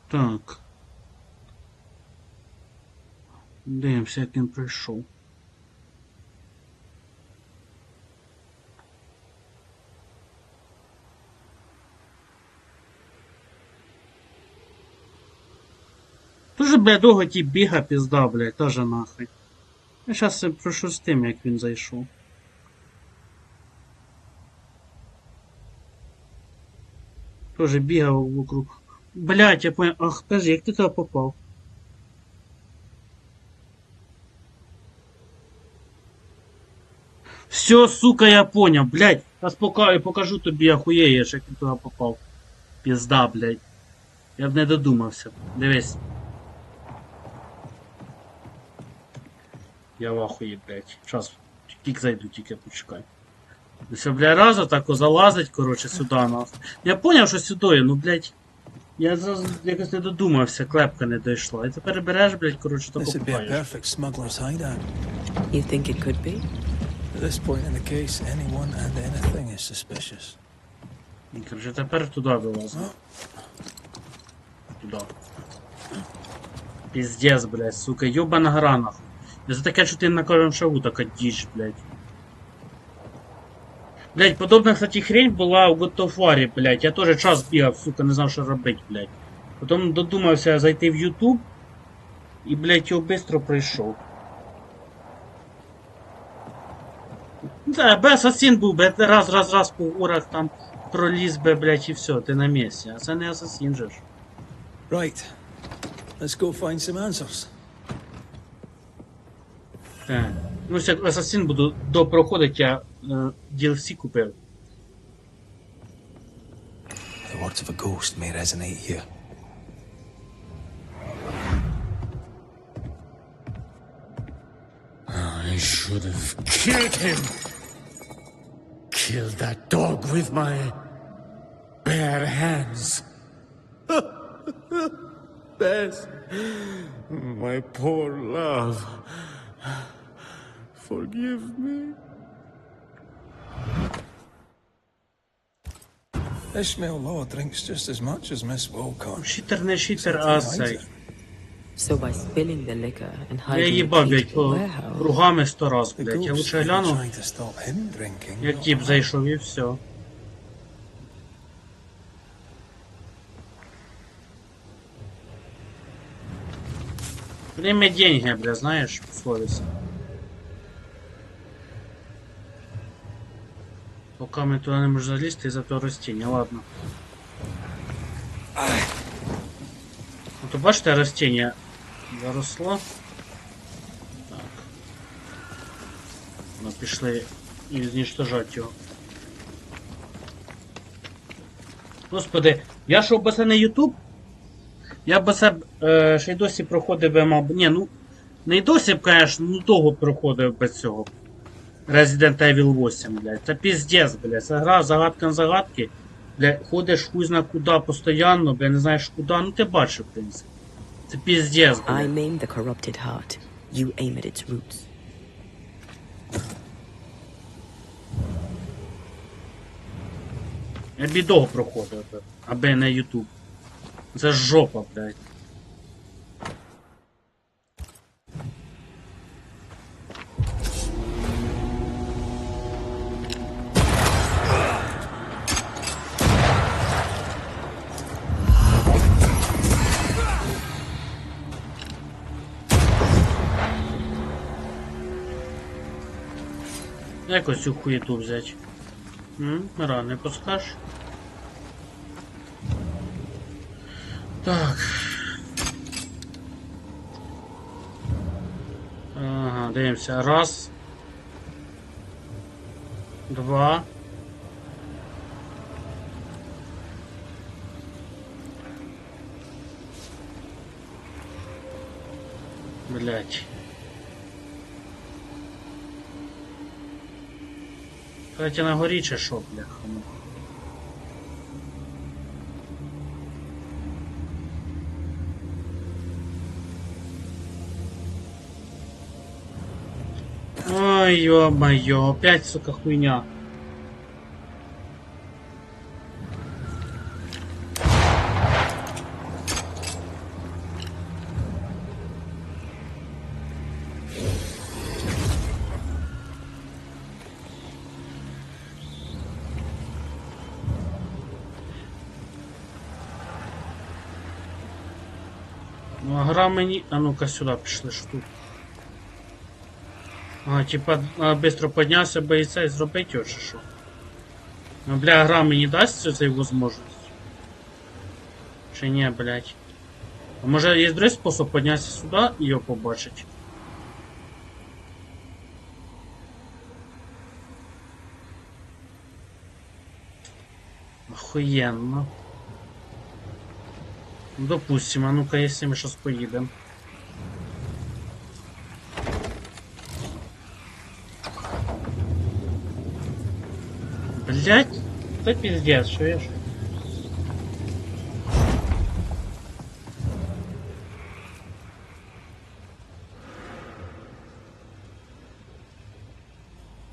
S1: Так. Дивимося, як він пройшов. Дуже, блядь, довго ті біга пізда, блядь, тоже нахуй. Я щас прошустим, як він зайшов. Тоже бігав вокруг. Блядь, я понял. Ах, подожди, як ти туди попав? Все, сука, я понял, блядь. Зараз покажу тобі, охуєєш, як ти туди попав. Пізда, блядь. Я б не додумався. Дивись. Я в ахуї, блядь. Сейчас, кік зайду, тільки почекай. Все, бля, разу так залазить, короче, сюди, нахуй. Я поняв, що сюди, ну, блядь. Я зразу якось не додумався, клепка не дійшла. І тепер береш, блядь, короче, то
S7: This would be a
S1: покупаєш.
S7: perfect smuggler's hideout.
S2: You think it could be?
S7: At this point in the case, anyone and anything is suspicious.
S1: І, короче, тепер туди вилазимо. Туди. Пиздец, блядь, сука, ёбана гра, нахуй. Я за таке, що ти на кожному шагу така дичь, блядь. Блядь, подобна, кстати, хрень була у God of War, блядь. Я теж час бігав, сука, не знав, що робити, блядь. Потім додумався зайти в YouTube і, блядь, його швидко пройшов. Да, би асасин був, блядь, раз по горах там проліз би, блядь, і все, ти на місці. А це не асасин же ж.
S7: Right. Let's go find some answers.
S1: Так. Ну, як асасин буду допроходити, я DLC купив.
S7: The words of a ghost may resonate here.
S6: I should have killed him. Killed that dog with my bare hands. Bess, my poor love. Forgive me.
S7: Ishmael Law drinks just as much as Miss Wilcox.
S1: Шітер не шітер, а цей.
S2: So by spilling the liquor and
S1: Я
S2: hiding
S1: їбав,
S2: the key
S1: блядь,
S2: to the
S1: по
S2: warehouse,
S1: кругами 100 раз,
S7: The
S1: блядь. Я
S7: ghost
S1: лучше
S7: may be
S1: гляну,
S7: trying to stop him drinking.
S1: як
S7: not
S1: тип
S7: I.
S1: зайшов і все. Время деньги, бля, знаешь, условица. Пока мы туда не можем залезть из-за того растения, ладно. То бачите, растіння заросло. Так. Ну, пішли і знищувати його. Господи, я що би це не Ютуб? Я б це ще й досі проходив би, мабуть. Ні, ну, не й досі б, конечно, ну того проходив без цього. Resident Evil 8, блядь. Це піздець, блядь. Це гра загадка на загадки. Блядь, ходиш хуй зна куди постійно, блядь, не знаєш куди. Ну ти бачив, в принципі. Це піздець,
S2: I
S1: блядь.
S2: maim the corrupted heart. You aim at its roots.
S1: Я б і довго проходив, би, аби не Ютуб. Це ж жопа, блядь. Якось цю хуєту взять. Рано, не подскажеш? Так. Ага, дивимося. Раз. Два. Блять. Кстати, на горі чи що, бляха? Ой, ё-моё, опять, сука, хуйня. Ну, а гра мені... А ну-ка сюди пішли, що тут. А, типа, быстро поднявся би і це, і зробити його, чи що? Ну, бля, гра мені дасть цю можливість? Чи ні, блядь? А може є другий спосіб піднятися сюди і його побачити? Охуєнно. Допустим, а ну-ка, если мы сейчас поедем. Блять, это пиздец, чуешь?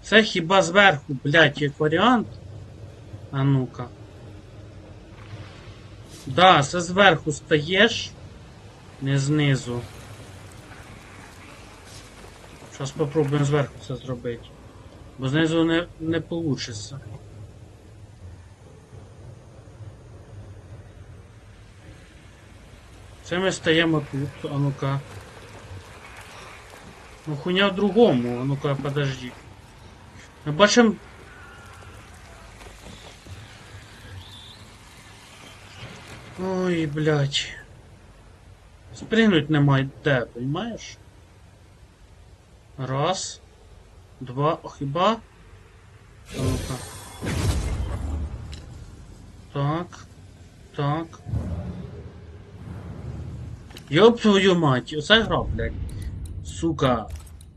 S1: Це хіба зверху, блять, як варіант? А ну-ка. Да, це зверху стаєш, не знизу. Зараз попробуємо зверху це зробити. Бо знизу не получиться. Це ми стаємо тут, а ну-ка. Ну хуйня в другому, а ну-ка, подожди. Ми бачимо... Ой, блядь. Спригнуть немає де, понимаєш? Раз. Два. О, хіба? Ну-ка. Так. Так. Ёб твою мать. Оце гра, блядь. Сука.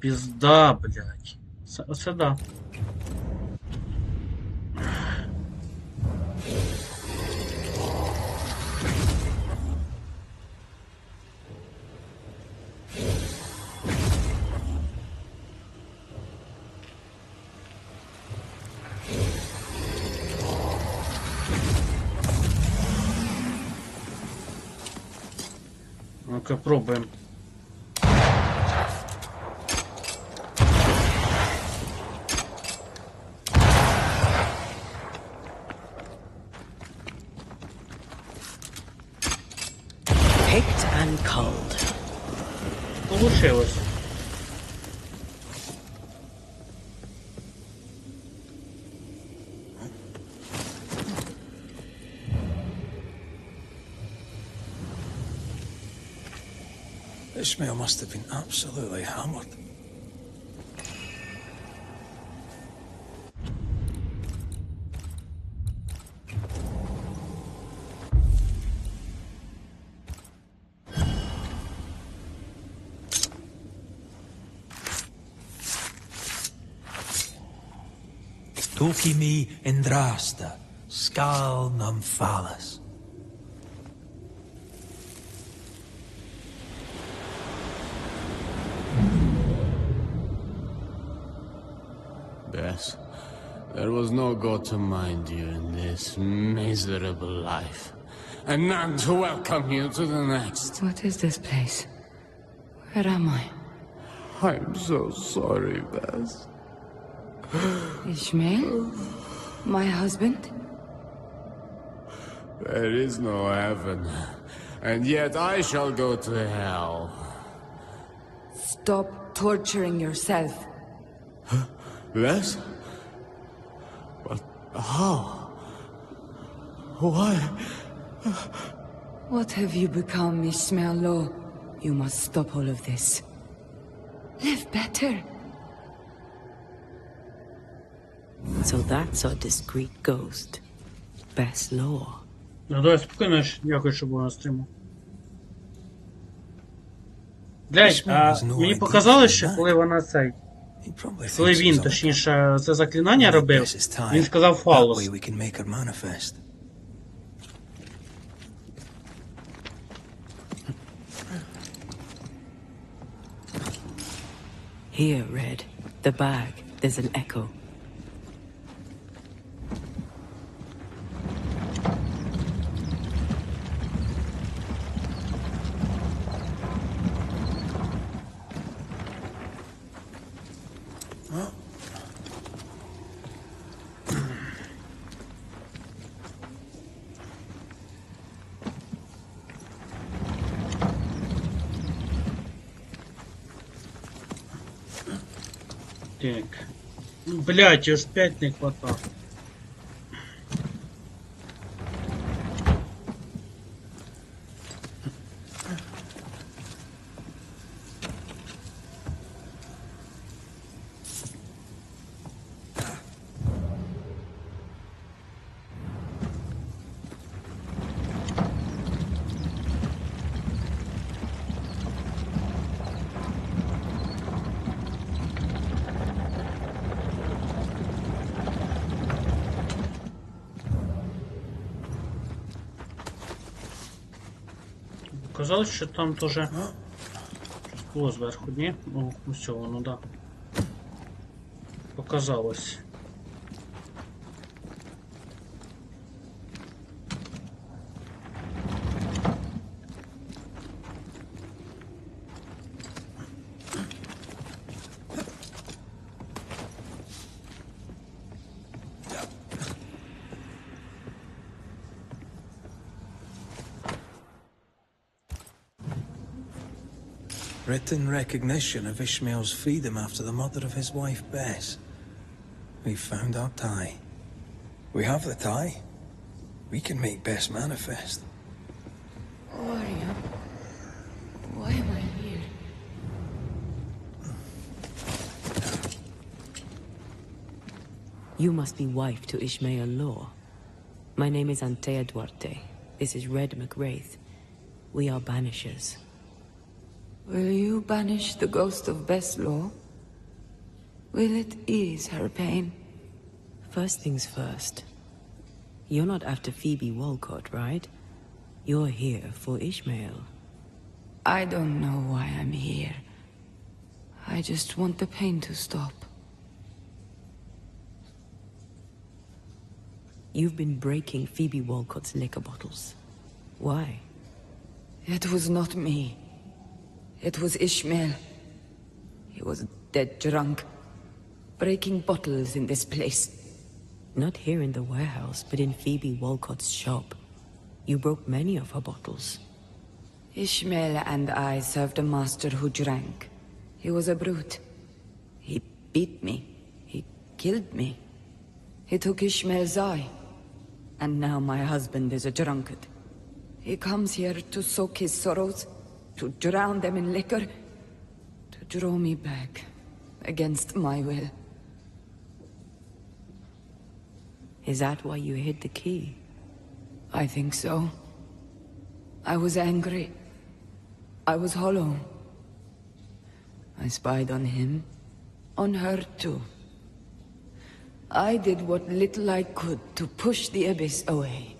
S1: Пизда, блядь. Оце да. Ну-ка, пробуем.
S2: Picked and culled.
S1: Получилось.
S7: Ishmael must have been absolutely hammered. Toki mi indrasta, skal nam falas.
S6: Bess, there was no God to mind you in this miserable life, and none to welcome you to the next.
S9: What is this place? Where am I?
S6: I'm so sorry, Bess.
S9: Ishmael? My husband?
S6: There is no heaven, and yet I shall go to hell.
S9: Stop torturing yourself.
S6: Bess? But how? Why?
S9: What have you become, Ishmael Law? You must stop all of this. Live better.
S2: So that's our discreet ghost. Best law.
S1: Ну давай спокійно, дякую, що був на стріму. Блять, а мені показалось, що коли вона цей. Коли він, точніше, це заклинання робив, він сказав фалос.
S2: Here, Red. The bag. There's an echo.
S1: Так. Блять, уж 5 не хватало. Казалось, що там тоже було зверху, ні? Ну, ось цього, ну да. Показалось.
S7: Written recognition of Ishmael's freedom after the murder of his wife Bess. We found our tie. We have the tie. We can make Bess manifest.
S9: Who are you? Why am I here?
S2: You must be wife to Ishmael Law. My name is Antea Duarte. This is Red McWraith. We are Banishers.
S9: Will you banish the ghost of Bess Law? Will it ease her pain?
S2: First things first. You're not after Phoebe Walcott, right? You're here for Ishmael.
S9: I don't know why I'm here. I just want the pain to stop.
S2: You've been breaking Phoebe Walcott's liquor bottles. Why?
S9: It was not me. It was Ishmael. He was dead drunk, breaking bottles in this place.
S2: Not here in the warehouse, but in Phoebe Walcott's shop. You broke many of her bottles.
S9: Ishmael and I served a master who drank. He was a brute. He beat me. He killed me. He took Ishmael's eye. And now my husband is a drunkard. He comes here to soak his sorrows, to drown them in liquor, to draw me back against my will.
S2: Is that why you hid the key?
S9: I think so. I was angry. I was hollow. I spied on him, on her too. I did what little I could to push the abyss away.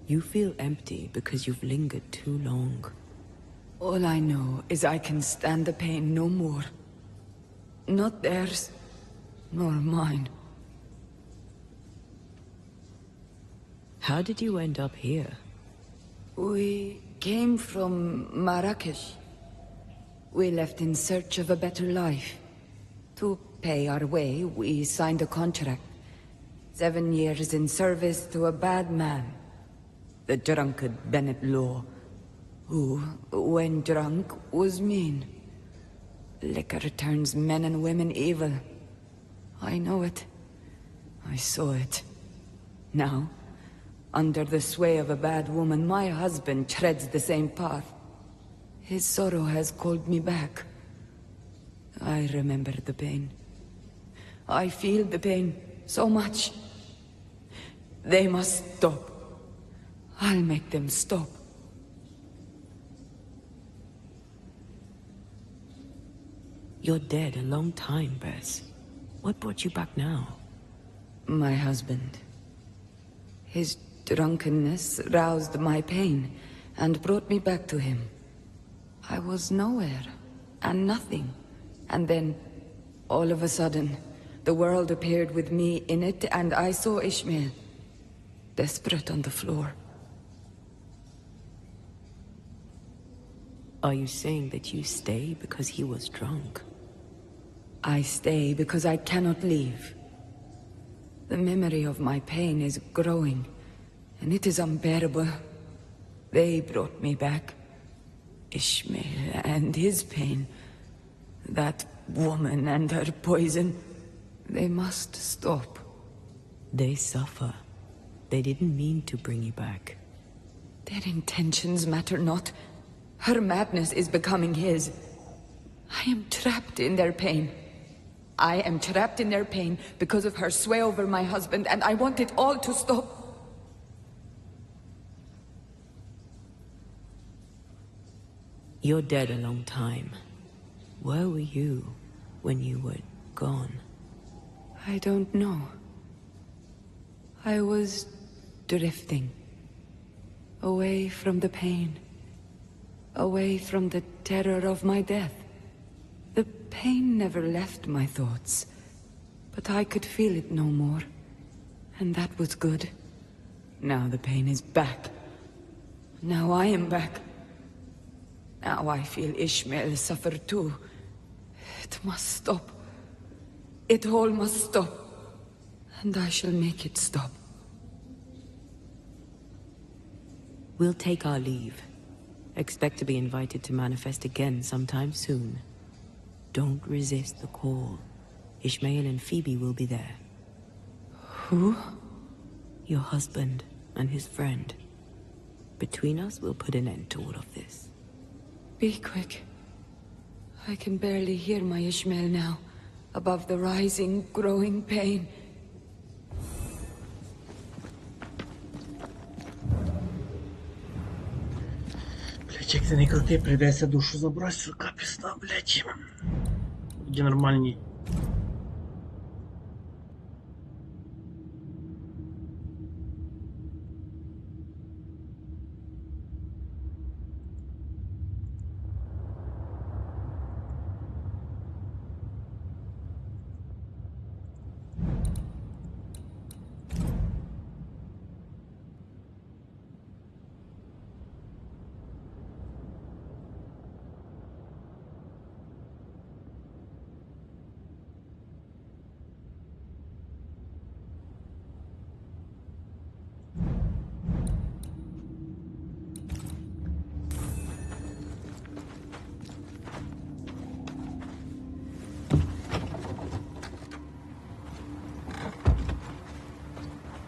S2: You feel empty because you've lingered too long.
S9: All I know is I can stand the pain no more. Not theirs, nor mine.
S2: How did you end up here?
S9: We came from Marrakesh. We left in search of a better life. To pay our way, we signed a contract. 7 years in service to a bad man. The drunkard Bennett Law, who, when drunk, was mean. Liquor turns men and women evil. I know it. I saw it. Now, under the sway of a bad woman, my husband treads the same path. His sorrow has called me back. I remember the pain. I feel the pain so much. They must stop. I'll make them stop.
S2: You're dead a long time, Bess. What brought you back now?
S9: My husband. His drunkenness roused my pain and brought me back to him. I was nowhere and nothing. And then, all of a sudden, the world appeared with me in it, and I saw Ishmael, desperate on the floor.
S2: Are you saying that you stay because he was drunk?
S9: I stay because I cannot leave. The memory of my pain is growing, and it is unbearable. They brought me back. Ishmael and his pain. That woman and her poison. They must stop.
S2: They suffer. They didn't mean to bring you back.
S9: Their intentions matter not. Her madness is becoming his. I am trapped in their pain. I am trapped in their pain because of her sway over my husband, and I want it all to stop.
S2: You're dead a long time. Where were you when you were gone?
S9: I don't know. I was drifting. Away from the pain. Away from the terror of my death. The pain never left my thoughts, but I could feel it no more. And that was good. Now the pain is back. Now I am back. Now I feel Ishmael suffer too. It must stop. It all must stop. And I shall make it stop.
S2: We'll take our leave. Expect to be invited to manifest again sometime soon. Don't resist the call. Ishmael and Phoebe will be there.
S9: Who?
S2: Your husband and his friend. Between us, we'll put an end to all of this.
S9: Be quick. I can barely hear my Ishmael now, above the rising, growing pain.
S1: Блять, як ти не крути, прийдеться душу забрати, сука, пізна, блять. Где нормальні.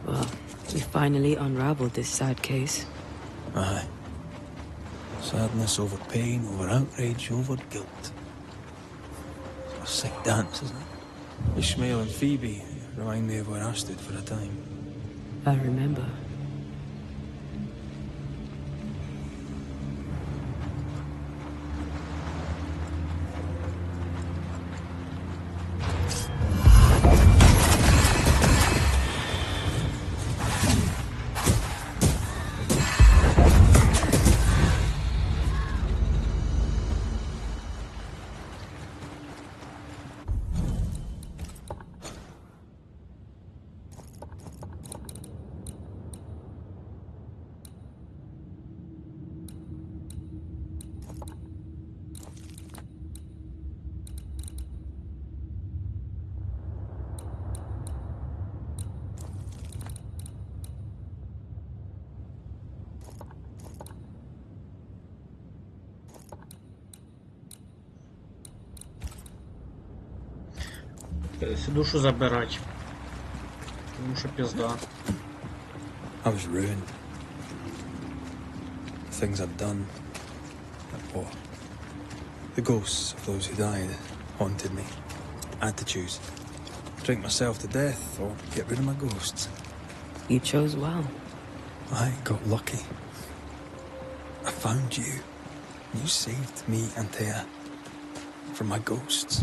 S2: Well, we finally unraveled this sad case.
S7: Aye. Sadness over pain, over outrage, over guilt. It's a sick dance, isn't it? Ishmael and Phoebe remind me of where I stood for a time.
S2: I remember.
S1: Душу забирать. Потому что пизда.
S7: I was ruined. The things I'd done. That war. The ghosts of those who died haunted me. I had to choose. Drink myself to death or get rid of my ghosts.
S2: You chose well.
S7: I got lucky. I found you. You saved me and Thea from my ghosts.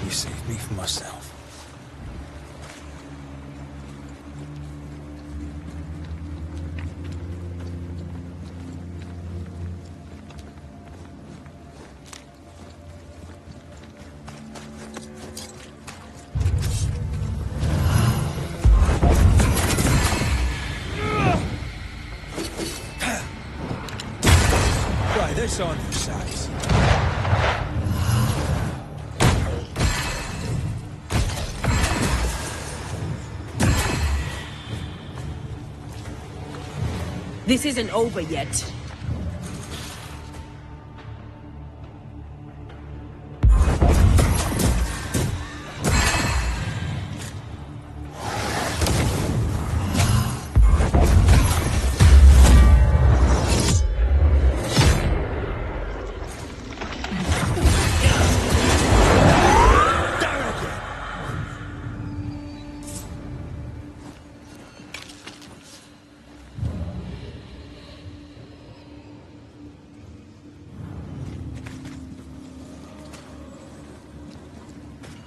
S7: You saved me from myself. Try this on for size.
S2: This isn't over yet.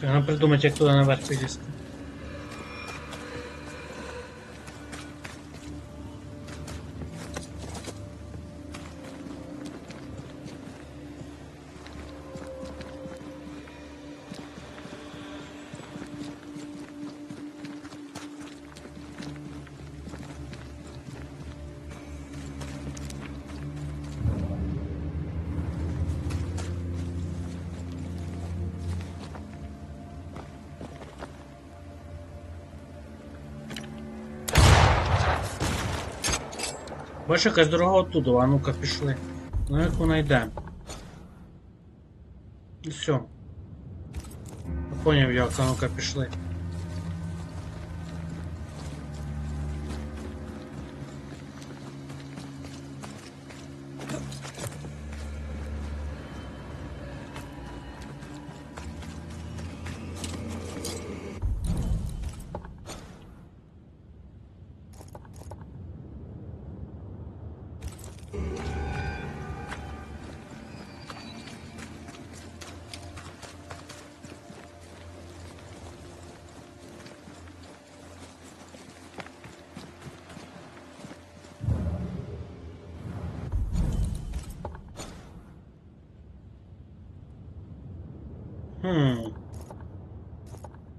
S1: Треба придумати, як туди наверх вилізти. Бачиш, якась дорога оттуда, а ну-ка пішли. Ну як вона йде. І все. Я поняв як, а ну-ка пішли.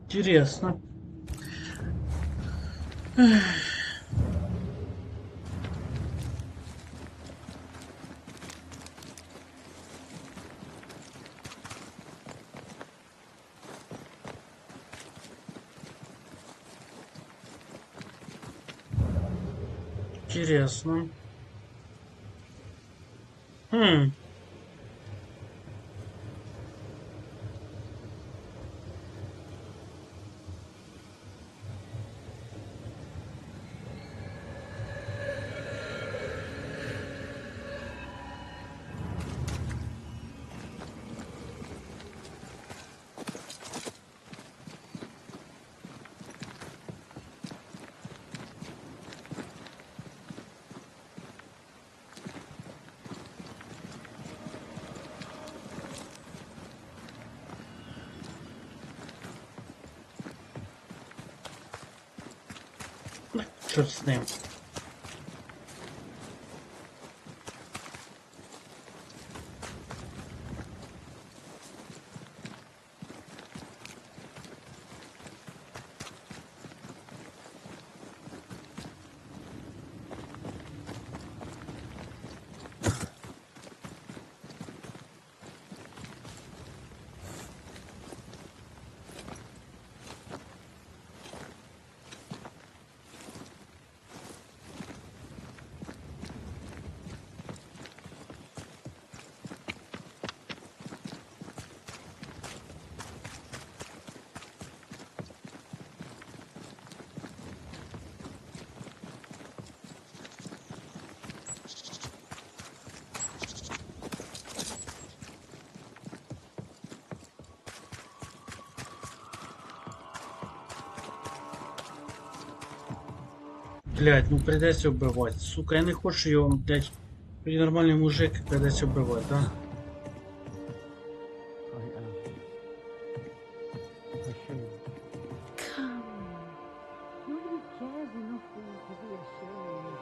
S1: Интересно. Интересно. Чорт з ним. Блять, ну придеться вбивати. Сука, я не хочу його, блять. Він нормальний мужик, придеться вбивати, да?
S5: Come. Nobody cares enough for you to be ashamed.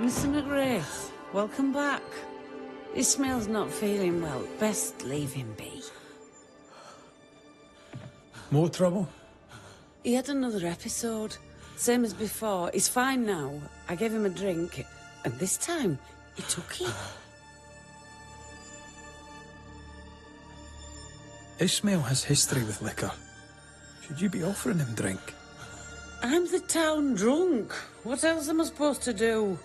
S5: Mr. McGrath, welcome back. Ishmael's not feeling well. Best leave him be.
S4: More trouble?
S5: He had another episode. Same as before. He's fine now. I gave him a drink, and this time, he took it.
S4: Ishmael has history with liquor. Should you be offering him drink?
S5: I'm the town drunk. What else am I supposed to do?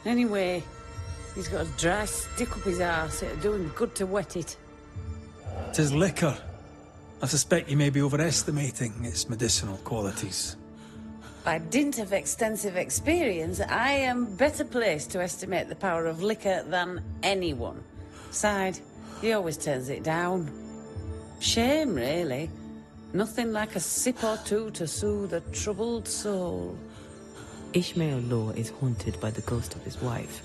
S5: Anyway, he's got a dry stick up his arse. It'll do him good to wet it.
S4: 'Tis liquor. I suspect you may be overestimating its medicinal qualities.
S5: By dint of extensive experience, I am better placed to estimate the power of liquor than anyone. Besides, he always turns it down. Shame, really. Nothing like a sip or two to soothe a troubled soul.
S2: Ishmael Law is haunted by the ghost of his wife.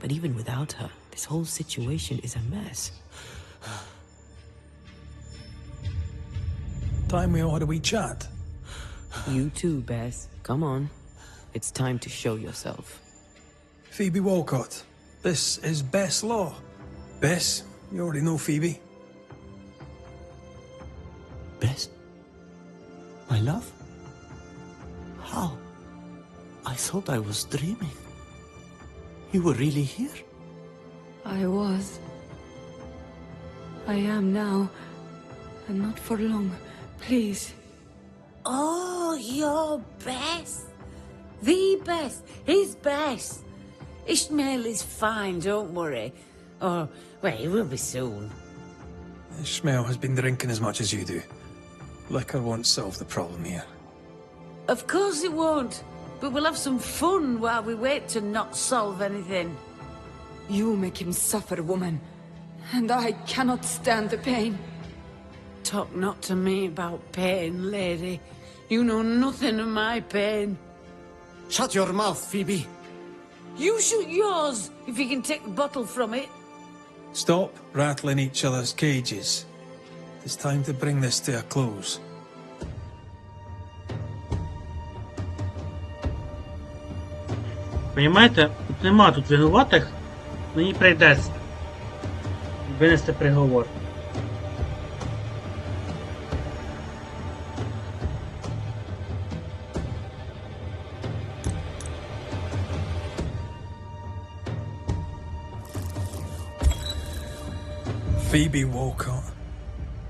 S2: But even without her, this whole situation is a mess.
S4: Time we all had a wee chat.
S2: You too, Bess. Come on. It's time to show yourself.
S4: Phoebe Walcott, this is Bess Law. Bess, you already know Phoebe.
S6: Bess? My love? How? I thought I was dreaming. You were really here?
S9: I was. I am now. And not for long. Please.
S5: Oh, you're Bess. The Bess. His Bess. Ishmael is fine, don't worry. Oh, well, he will be soon.
S4: Ishmael has been drinking as much as you do. Liquor won't solve the problem here.
S5: Of course it won't. But we'll have some fun while we wait to not solve anything.
S9: You make him suffer, woman. And I cannot stand the pain.
S5: Talk not to me about pain, lady. You know nothing of my pain.
S6: Shut your mouth, Phoebe.
S5: You shoot yours, if you can take the bottle from it.
S4: Stop rattling each other's cages. It's time to bring this to a close.
S1: Понімаєте, тут нема тут винуватих, мені прийдеться винести приговор.
S4: Phoebe Walcott,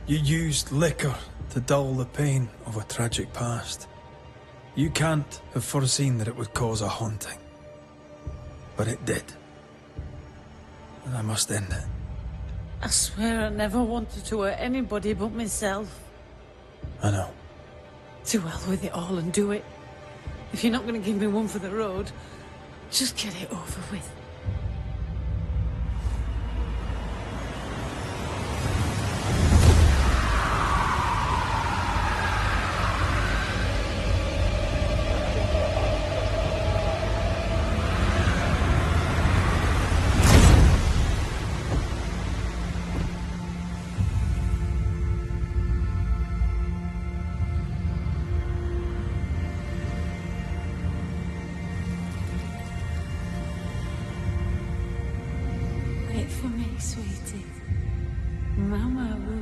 S4: you used liquor to dull the pain of a tragic past. You can't have foreseen that it would cause a haunting. But it did. And I must end it.
S5: I swear I never wanted to hurt anybody but myself.
S4: I know.
S5: To hell with it all and do it. If you're not going to give me one for the road, just get it over with.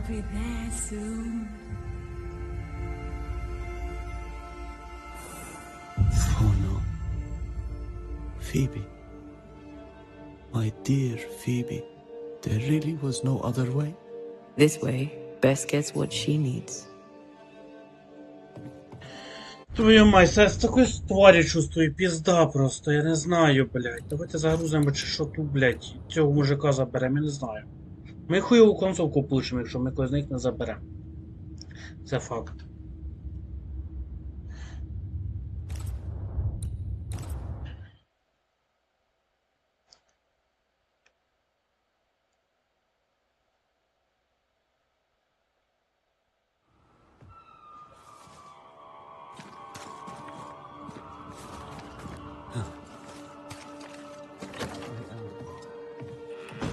S5: be there soon.
S6: Oh no. Phoebe. My dear Phoebe. There really was no other way?
S2: This way, Bess gets what she needs.
S1: Твою мать, я з такої тварі чувствую, пізда просто, я не знаю, блядь. Давайте загрузимо чи що тут, блядь, цього мужика заберемо, я не знаю. Ми хуйову концовку получимо, якщо ми когось з них не заберемо. Це факт.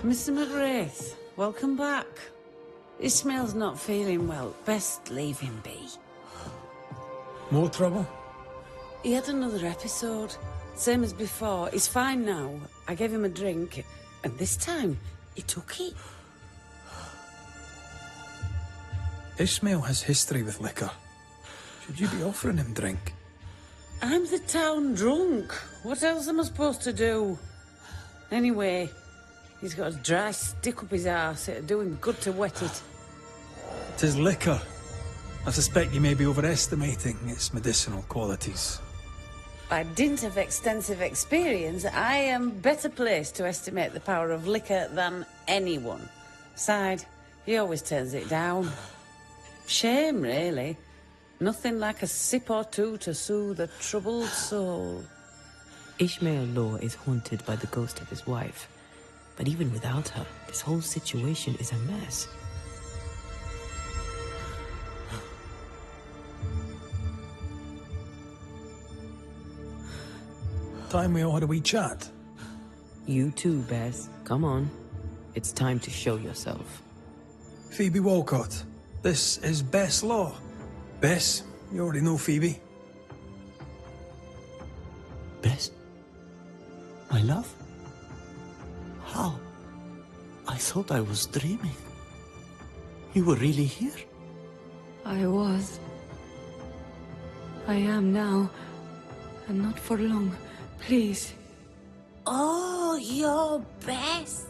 S5: Mr. McGrath, welcome back. Ishmael's not feeling well. Best leave him be.
S7: More trouble?
S5: He had another episode. Same as before. He's fine now. I gave him a drink, and this time, he took it.
S7: Ishmael has history with liquor. Should you be offering him drink?
S5: I'm the town drunk. What else am I supposed to do? Anyway, he's got a dry stick up his arse. It'd do him good to wet it.
S7: 'Tis liquor. I suspect you may be overestimating its medicinal qualities.
S5: By dint of extensive experience, I am better placed to estimate the power of liquor than anyone. Besides, he always turns it down. Shame, really. Nothing like a sip or two to soothe a troubled soul.
S2: Ishmael Law is haunted by the ghost of his wife. But even without her, this whole situation is a mess.
S7: Time we all had a wee chat.
S2: You too, Bess. Come on. It's time to show yourself.
S7: Phoebe Walcott, this is Bess Law. Bess, you already know Phoebe.
S6: Bess? My love? How? I thought I was dreaming. You were really here?
S9: I was. I am now. And not for long. Please.
S5: Oh, you're Bess.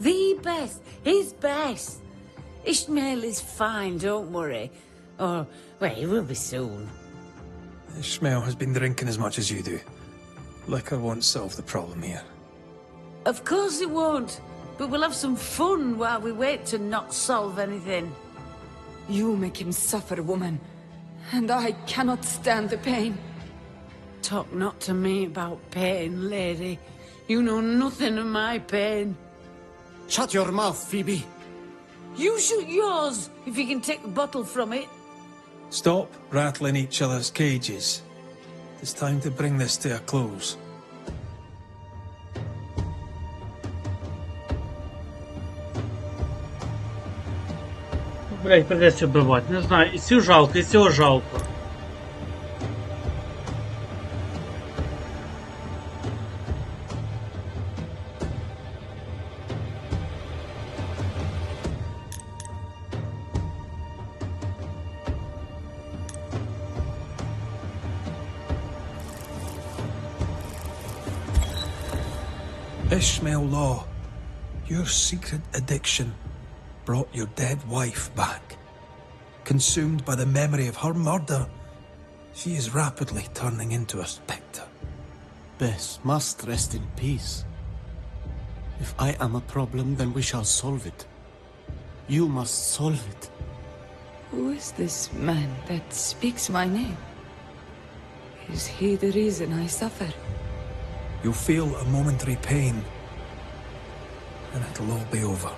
S5: The Bess. His Bess. Ishmael is fine, don't worry. Or, well, he will be soon.
S7: Ishmael has been drinking as much as you do. Liquor won't solve the problem here.
S5: Of course it won't. But we'll have some fun while we wait to not solve anything.
S9: You make him suffer, woman. And I cannot stand the pain.
S5: Talk not to me about pain, lady. You know nothing of my pain.
S6: Shut your mouth, Phoebe.
S5: You shoot yours, if you can take the bottle from it.
S7: Stop rattling each other's cages. It's time to bring this to a close.
S1: Блять, придеться вбивати. Не знаю, і цю жалко, і цього жалко.
S7: Ishmael Law, your secret addiction brought your dead wife back. Consumed by the memory of her murder, she is rapidly turning into a spectre.
S6: Bess must rest in peace. If I am a problem, then we shall solve it. You must solve it.
S9: Who is this man that speaks my name? Is he the reason I suffer?
S7: You'll feel a momentary pain, and it'll all be over.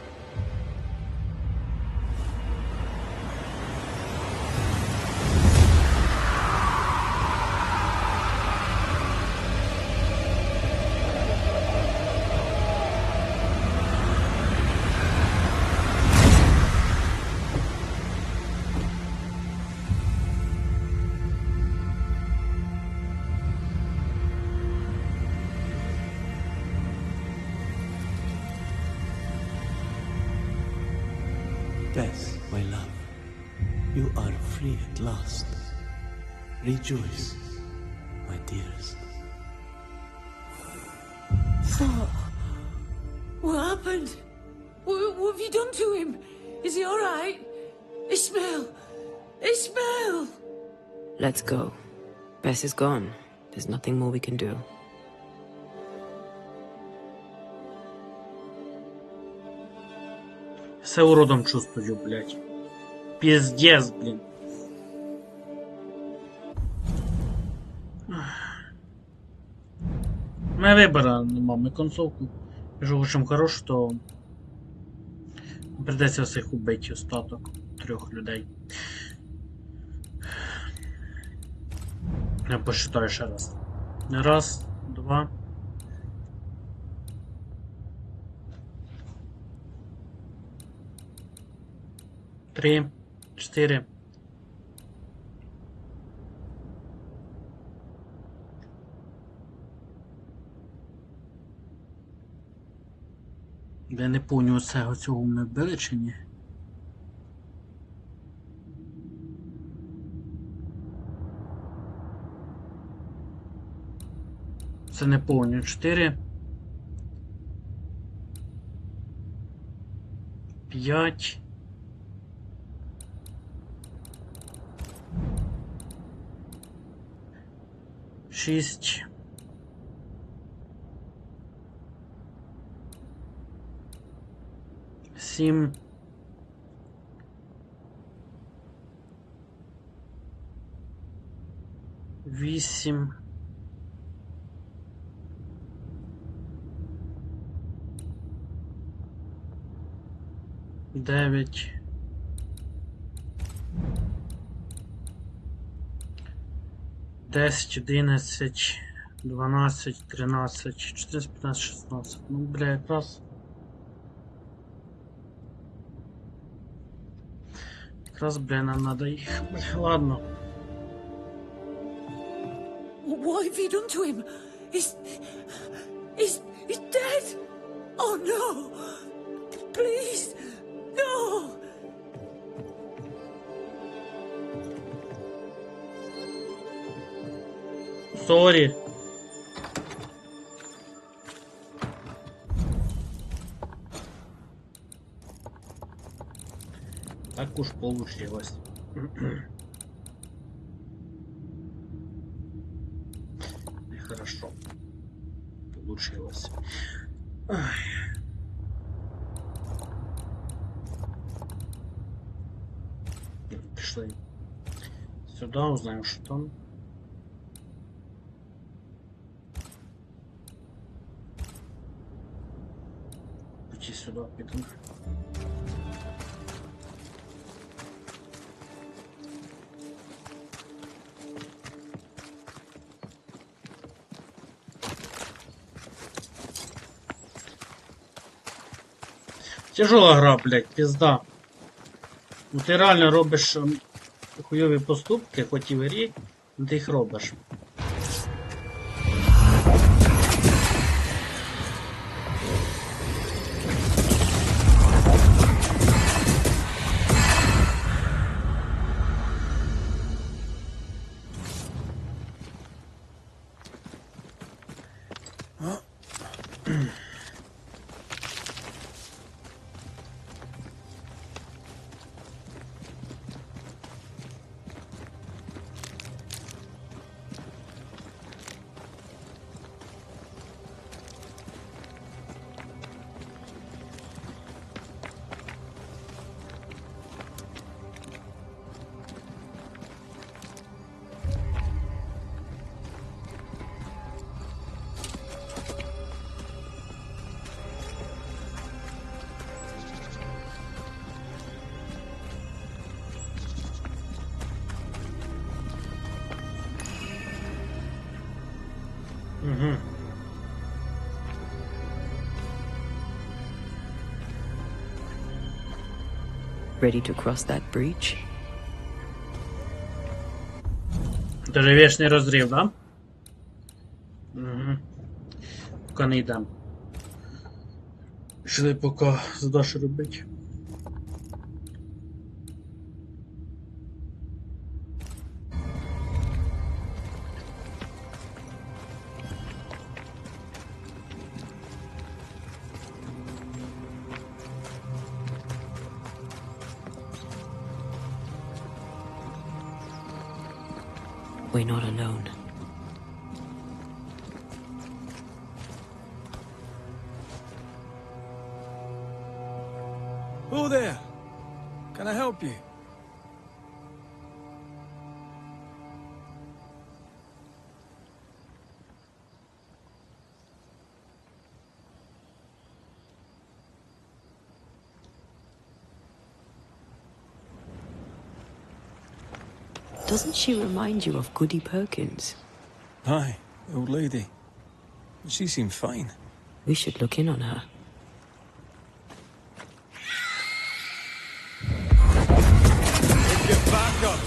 S6: You are free at last. Rejoice, my dearest.
S5: Thor, what happened? What have you done to him? Is he all right? Ishmael! Ishmael!
S2: Let's go. Bess is gone. There's nothing more we can do.
S1: Все уродом чувствую, блядь. Пиздец, блин. Ми вибора нема, ми концовку. Якщо хочемо хорошу, то придеться всіх убити остаток 3 людей. Я посчитаю ще раз. Раз, два. Три, 4. Я не пам'ятаю цього ми вбили чи ні? Це не пам'ятаю. 4. 5. 6. 7. 8. 9. 10, 11, 12, 13, 14, 15, 16. Ну, бля, якраз. Якраз, бля, нам надо їх. Бля, ладно.
S5: What have you done to him? He's dead! Oh no! Please! No!
S1: Сорі. Так уж получилось. Нехорошо. Получилось. Ай. Пришли сюда, узнаем, что там. Пойти сюда, підемо. Тяжела гра, блядь, пизда. Ну ти реально робиш хуйові поступки, хоч і в грі, але ти їх робиш. Угу.
S2: Ready to cross that breach?
S1: Це ж вічний розрив, да? Угу. Поки не йдемо. Пішли поки задачу робити.
S2: We're not alone.
S7: Oh there! Can I help you?
S2: Doesn't she remind you of Goody Perkins?
S7: Aye, the old lady. She seemed fine.
S2: We should look in on her.
S7: Get back up!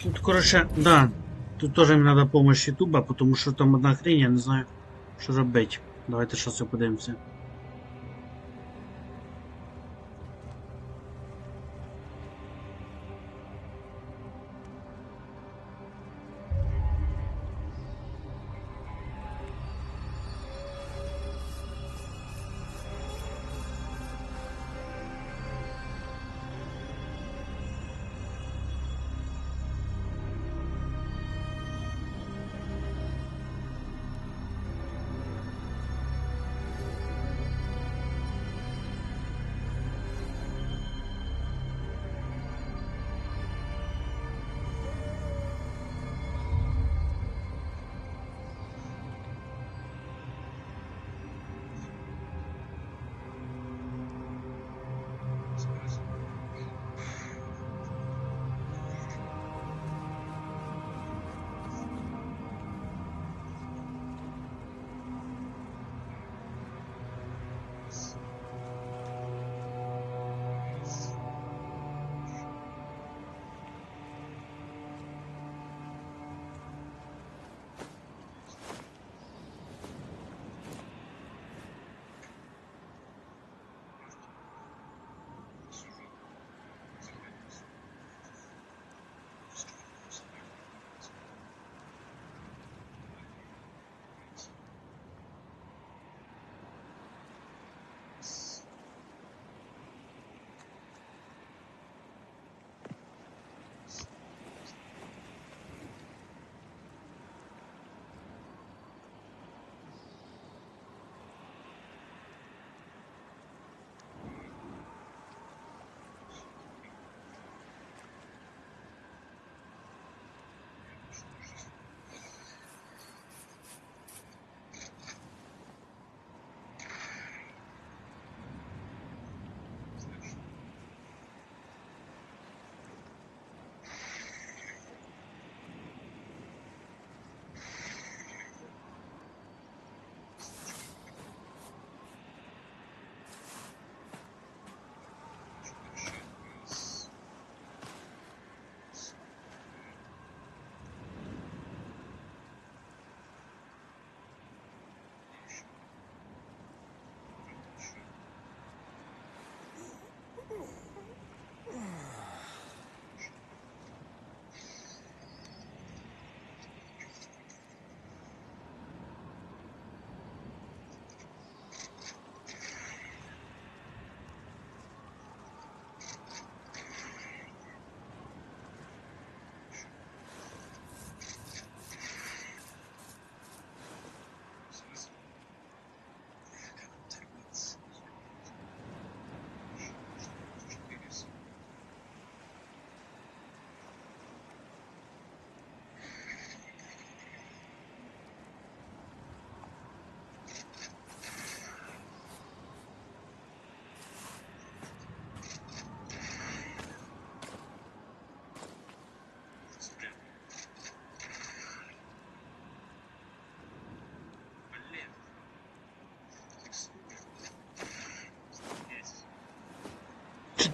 S1: Тут, короче, да. Тут тоже мне надо помощь Ютуба, потому что там одна хрень, я не знаю, що робити. Давайте щось подивимося.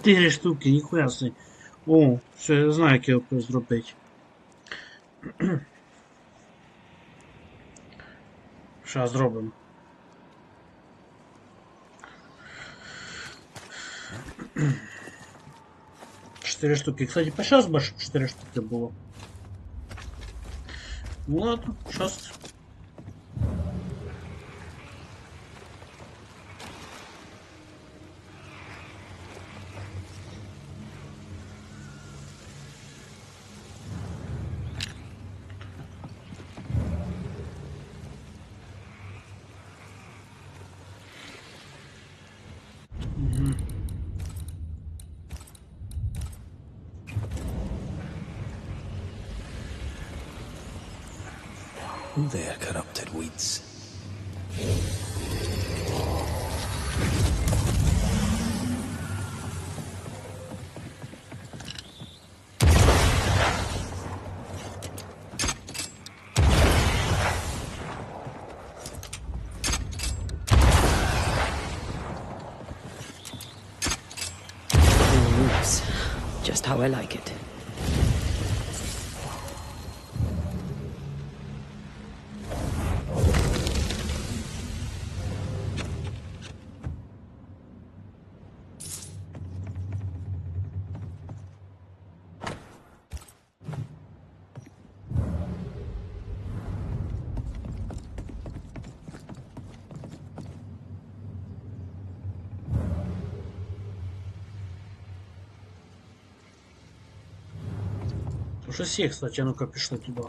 S1: 4 штуки, ніхуя собі. О, все, я знаю, як його зробити. Щас зробимо. Чотири штуки. Кстати, почав би, щоб 4 штуки було. Ну ладно, щас.
S7: Who there, corrupted weeds?
S2: Roots. Just how I like it.
S1: Уже все, кстати, а ну-ка пішли туди.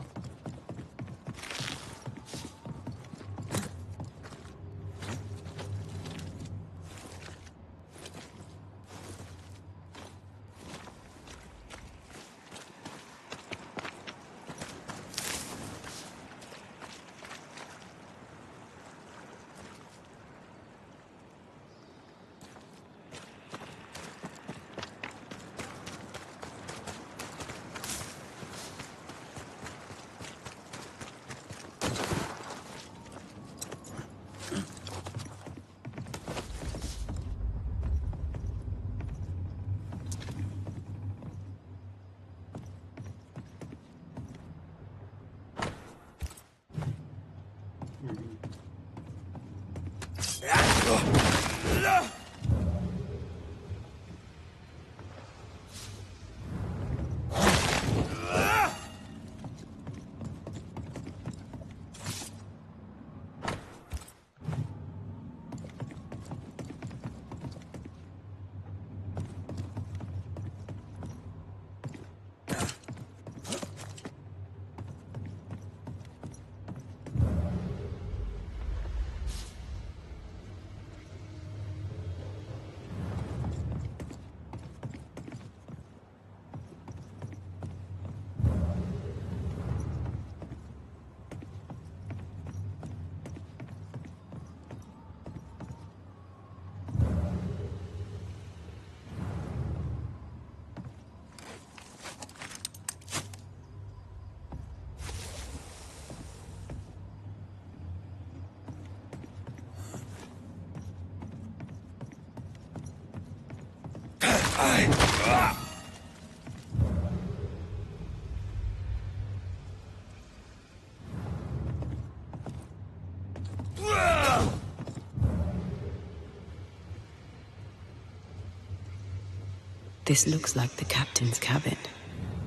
S2: This looks like the captain's cabin,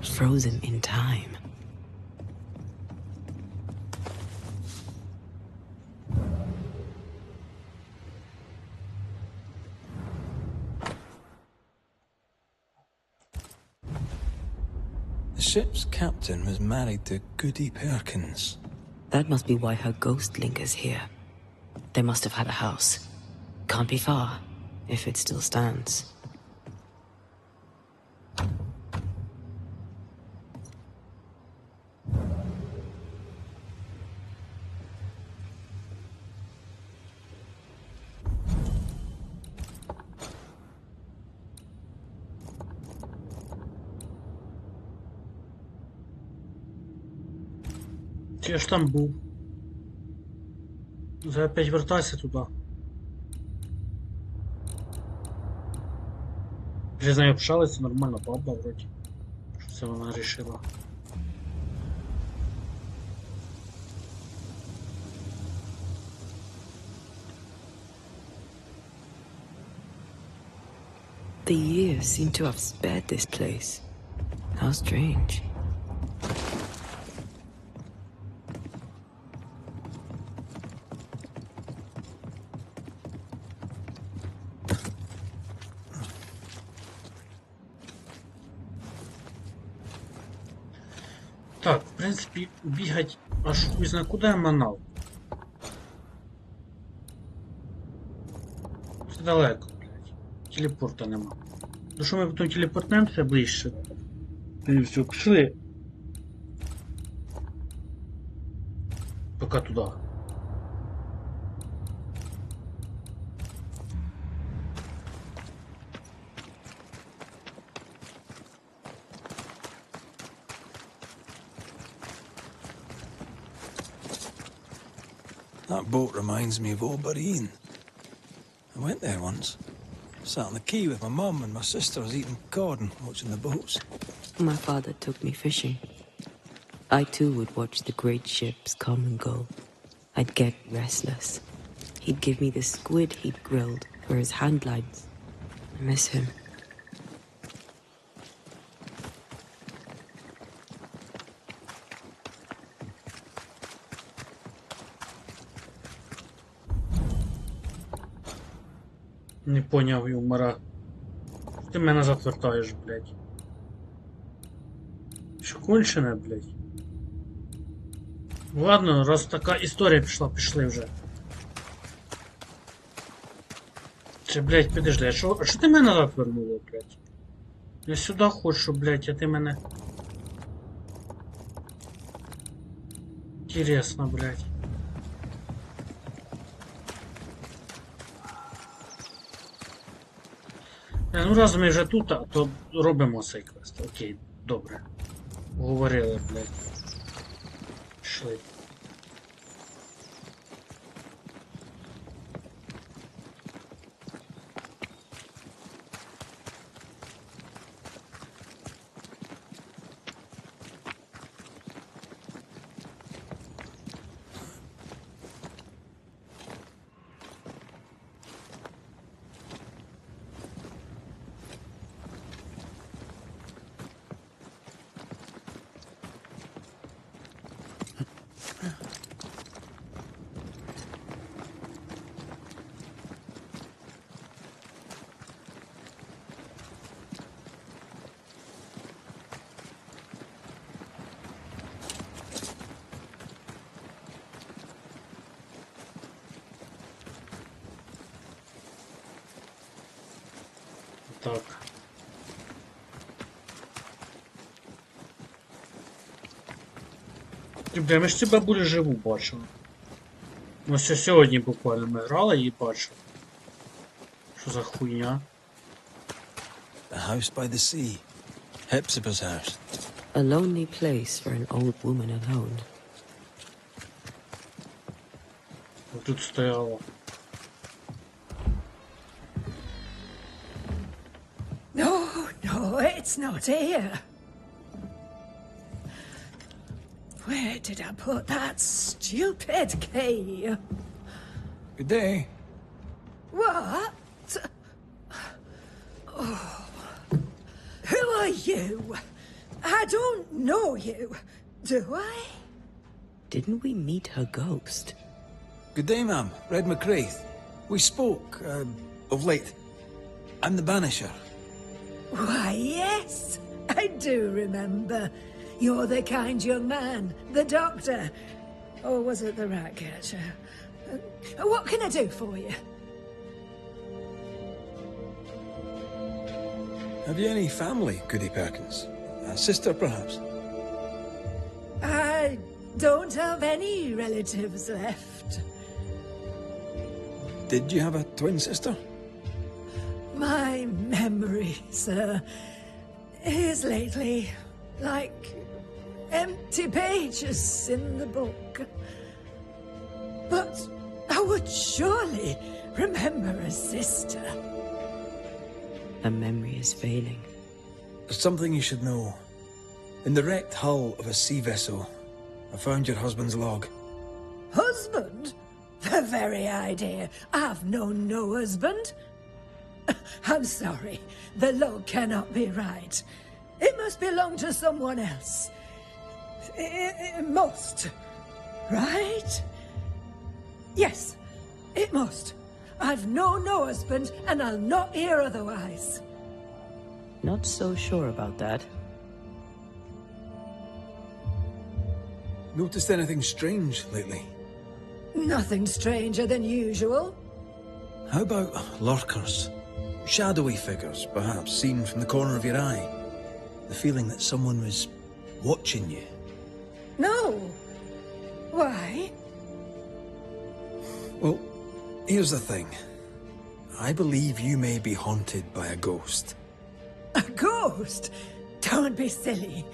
S2: frozen in time.
S7: The ship's captain was married to Goody Perkins.
S2: That must be why her ghost lingers here. They must have had a house. Can't be far, if it still stands.
S1: Я ж там був. Вже опять вертайся туди. Вже з нею общалися, нормально, баба вроді. Що це вона рішила.
S2: The years seem to have spared this place. How strange.
S1: Так, в принципі, бігать аж хуй зна куди я манав. Це далеко, блядь. Телепорта нема. Ну що ми потім телепортнемося ближче. І все, пішли. Пока туди.
S7: That boat reminds me of Old Bareen. I went there once. Sat on the quay with my mum and my sisters eating cod and watching the boats.
S2: My father took me fishing. I too would watch the great ships come and go. I'd get restless. He'd give me the squid he'd grilled for his handlines. I miss him.
S1: Не поняв юмора. Ти мене назад вертаєш, блядь. Що кончене, блядь? Ладно, раз така історія пішла, пішли вже. Чи, блядь, підожди, а що ти мене назад вернуло, блядь? Я сюди хочу, блядь, а ти мене... Інтересно, блядь. Ну раз ми вже тут, то робимо цей квест. Окей, добре. Говорили, блядь. Пішли. Так. Бля, ми ж ці бабулі живу бачили. Ну все сьогодні буквально ми грали і бачили. Що за хуйня?
S7: The house by the sea. Hepzibah's house.
S2: A lonely place for an old woman alone.
S1: Тут стояло.
S8: No, no, it's not here. Where did I put that stupid key?
S7: Good day.
S8: What? Oh. Who are you? I don't know you, do I?
S2: Didn't we meet her ghost?
S7: Good day, ma'am. Red McCraith. We spoke, of late. I'm the Banisher.
S8: Why, yes, I do remember. You're the kind young man, the doctor. Or was it the rat catcher? What can I do for you?
S7: Have you any family, Goody Perkins? A sister, perhaps?
S8: I don't have any relatives left.
S7: Did you have a twin sister?
S8: My memory, sir, is lately like empty pages in the book. But I would surely remember a sister.
S2: Her memory is failing.
S7: There's something you should know. In the wrecked hull of a sea vessel, I found your husband's log.
S8: Husband? The very idea. I've known no husband. I'm sorry. The log cannot be right. It must belong to someone else. It must. Right? Yes, it must. I've known no husband, and I'll not hear otherwise.
S2: Not so sure about that.
S7: Noticed anything strange lately?
S8: Nothing stranger than usual.
S7: How about lurkers? Shadowy figures, perhaps, seen from the corner of your eye. The feeling that someone was watching you.
S8: No. Why?
S7: Well, here's the thing. I believe you may be haunted by a ghost.
S8: A ghost? Don't be silly.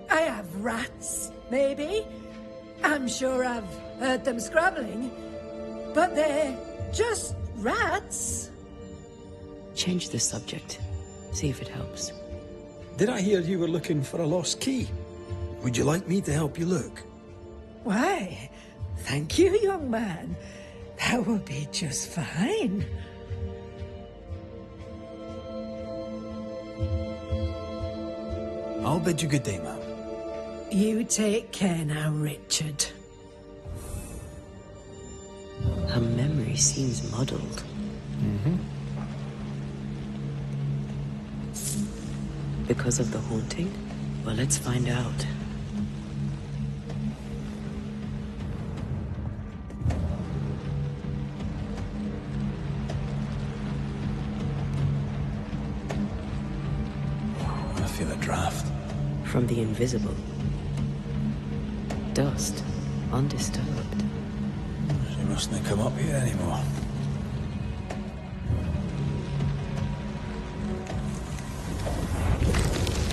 S8: I have rats, maybe. I'm sure I've heard them scrabbling. But they're just rats.
S2: Change the subject. See if it helps.
S7: Did I hear you were looking for a lost key? Would you like me to help you look?
S8: Why, thank you, young man. That will be just fine.
S7: I'll bid you good day, ma'am.
S8: You take care now, Richard.
S2: Her memory seems muddled. Because of the haunting? Well, let's find out.
S7: I feel a draft.
S2: From the invisible. Dust, undisturbed.
S7: She mustn't come up here anymore.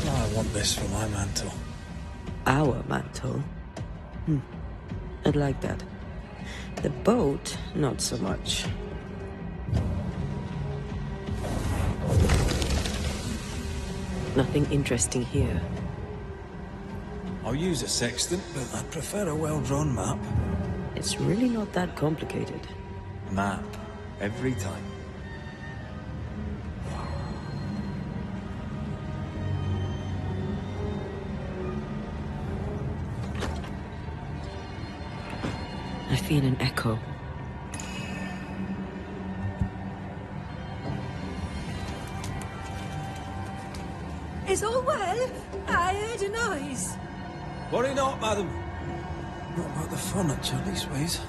S7: I want this for my mantle.
S2: Our mantle? I'd like that. The boat, not so much. Nothing interesting here.
S7: I'll use a sextant, but I'd prefer a well-drawn map.
S2: It's really not that complicated.
S7: Map. Every time.
S2: I feel an echo.
S8: Is all well? I heard a noise.
S7: Worry not, madam. Not about the furniture, leastways.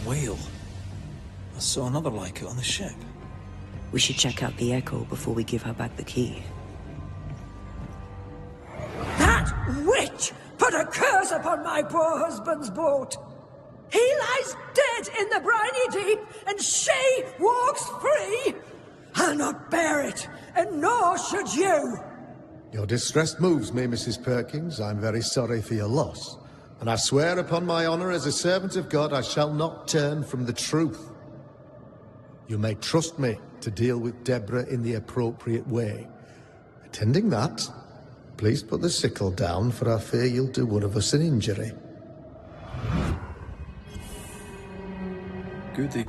S7: Whale. I saw another like it on the ship.
S2: We should check out the echo before we give her back the key.
S8: That witch put a curse upon my poor husband's boat. He lies dead in the briny deep, and she walks free. I'll not bear it, and nor should you.
S10: Your distress moves me, Mrs. Perkins. I'm very sorry for your loss. And I swear upon my honor as a servant of God, I shall not turn from the truth. You may trust me to deal with Deborah in the appropriate way. Attending that, please put the sickle down, for I fear you'll do one of us an injury.
S7: Goody.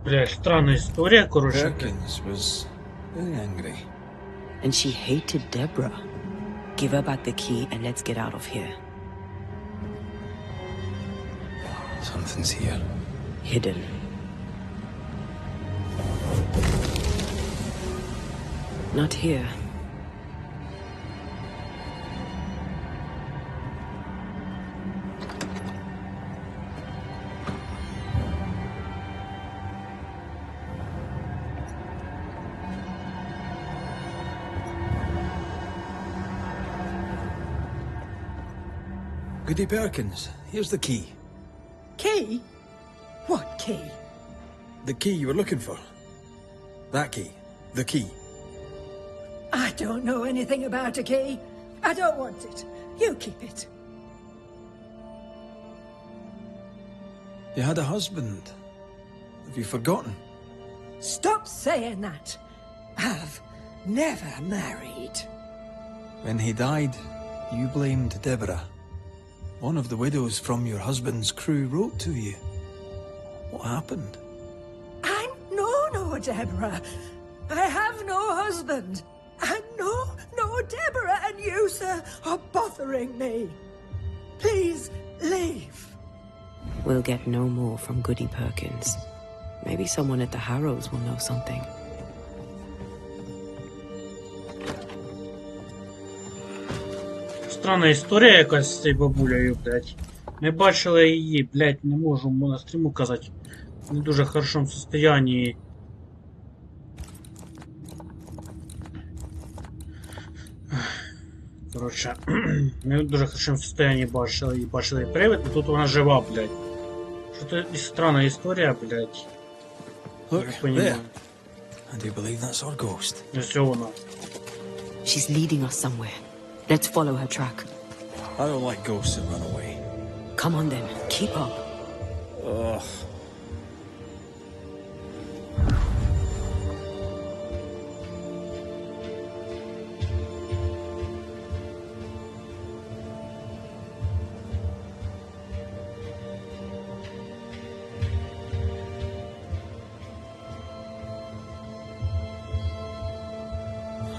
S1: Бля, странная история, короче.
S7: Perkins was very angry.
S2: And she hated Deborah. Give her back the key and let's get out of here.
S7: Something's here.
S2: Hidden. Not here.
S7: Goody Perkins, here's the key.
S8: Key? What key?
S7: The key you were looking for. That key. The key.
S8: I don't know anything about a key. I don't want it. You keep it.
S7: You had a husband. Have you forgotten?
S8: Stop saying that. I've never married.
S7: When he died, you blamed Deborah. One of the widows from your husband's crew wrote to you. What happened?
S8: I'm no Deborah. I have no husband. I'm no Deborah, and you, sir, are bothering me. Please, leave.
S2: We'll get no more from Goody Perkins. Maybe someone at the Harrows will know something.
S1: Странна історія якась з цією бабулею, блядь. Ми бачили її, блядь, не можу на стріму казати. В не дуже хорошому состоянии. Короче, не в дуже хорошому состоянии бачили привид, і тут вона жива, блядь. Що це странна історія, блядь.
S7: Look, there. I do believe that's our ghost.
S1: Ось вона.
S2: She's leading us somewhere. Let's follow her track.
S7: I don't like ghosts that run away.
S2: Come on then, keep up.
S7: Ugh.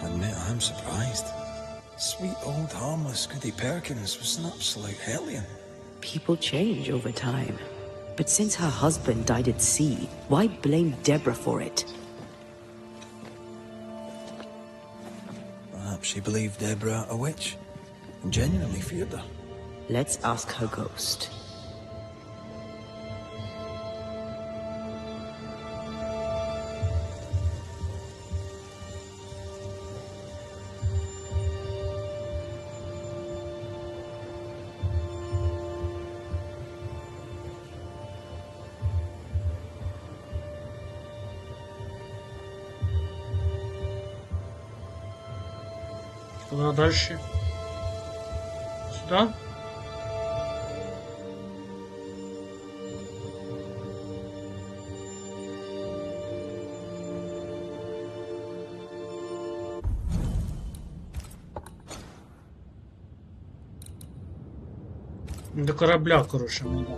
S7: Admit I'm surprised. Sweet old harmless Goody Perkins was an absolute hellion.
S2: People change over time. But since her husband died at sea, why blame Deborah for it?
S7: Perhaps she believed Deborah a witch and genuinely feared her.
S2: Let's ask her ghost.
S1: Куда дальше? Сюда? До корабля, короче, надо.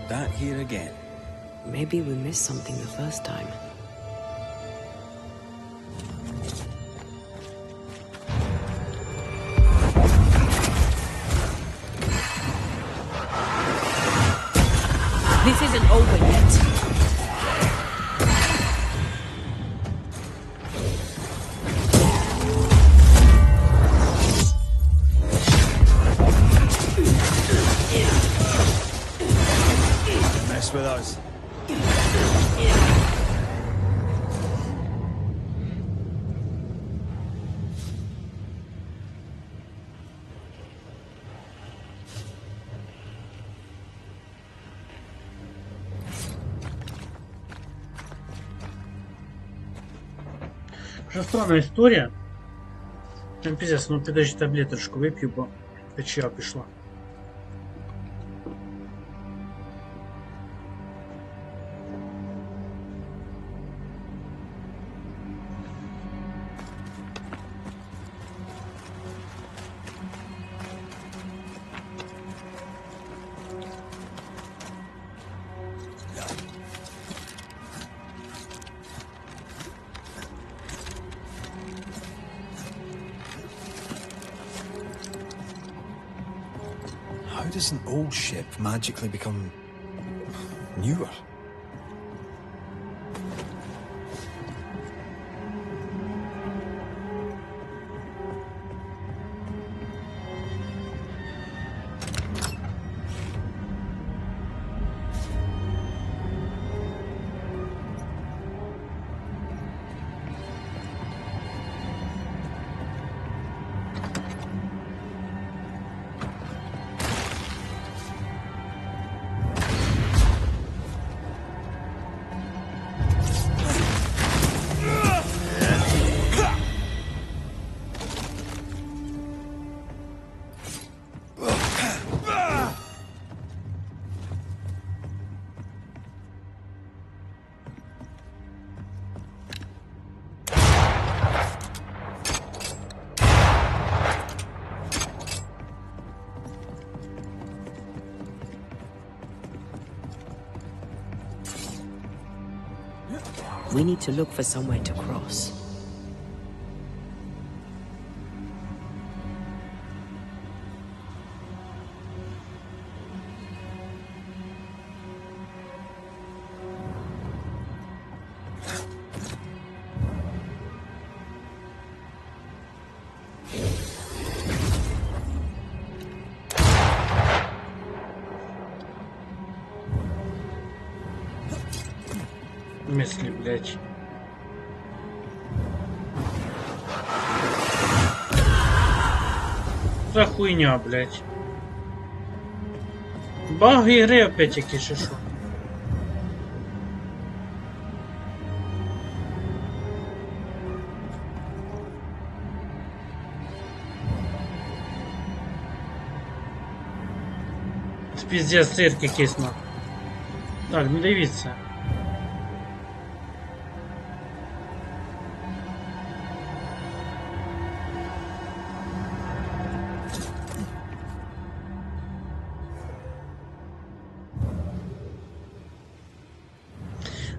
S7: Back here again.
S2: Maybe we missed something the first time. This isn't over yet.
S7: Mess with us.
S1: Вже странна історія. Там пиздец, ну підожди таблеточку вип'ю, бо печія пішла.
S7: How does an old ship magically become newer?
S2: We need to look for somewhere to cross.
S1: Мысли, блядь. За хуйня, блядь. Баги игры опять якісь чи що? Пиздец, цирк якийсь на. Так, не дивіться.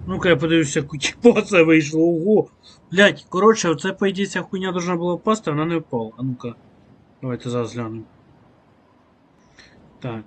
S1: Ну-ка я подивлюся, куча це вийшло. Ого. Блять, коротше, оце по ідеї ця хуйня должна була впасти, а вона не впала. А ну-ка. Давайте зараз глянемо. Так.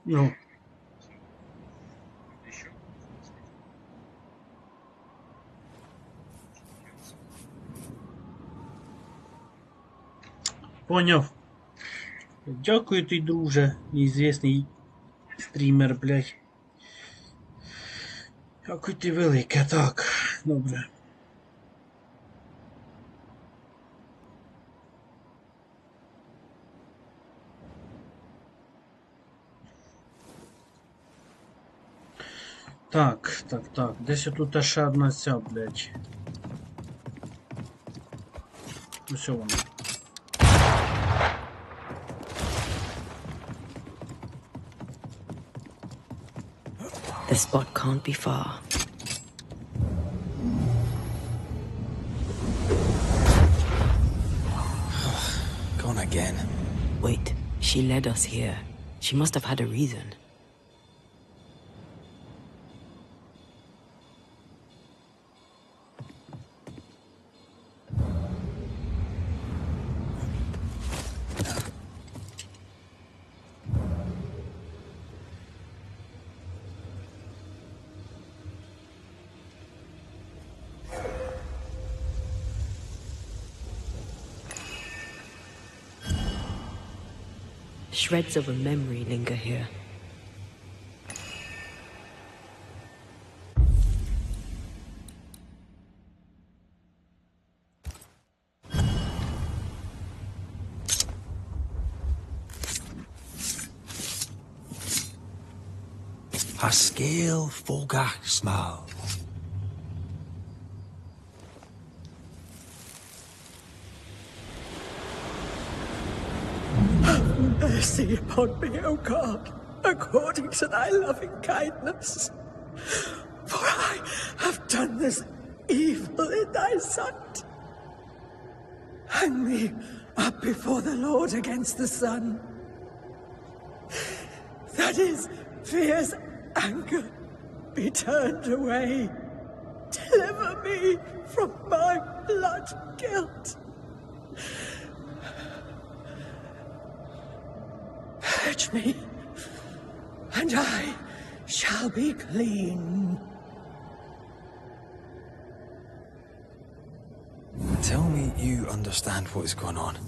S1: Ну. Поняв. Дякую ти, друже, неізвісний стрімер, блядь. Дякую ти велике, так. Добре. Так. Десь тут ще одна ця, блядь. Ось вона.
S2: The spot can't be far.
S7: Gone again.
S2: Wait, she led us here. She must have had a reason. Shreds of a memory linger here.
S7: A scale fogach small.
S8: Have mercy upon me, O God, according to thy loving kindness. For I have done this evil in thy sight. Hang me up before the Lord against the sun. That is, fear's anger be turned away. Deliver me from my blood guilt. Purge me, and I shall be clean.
S7: Tell me you understand what is going on.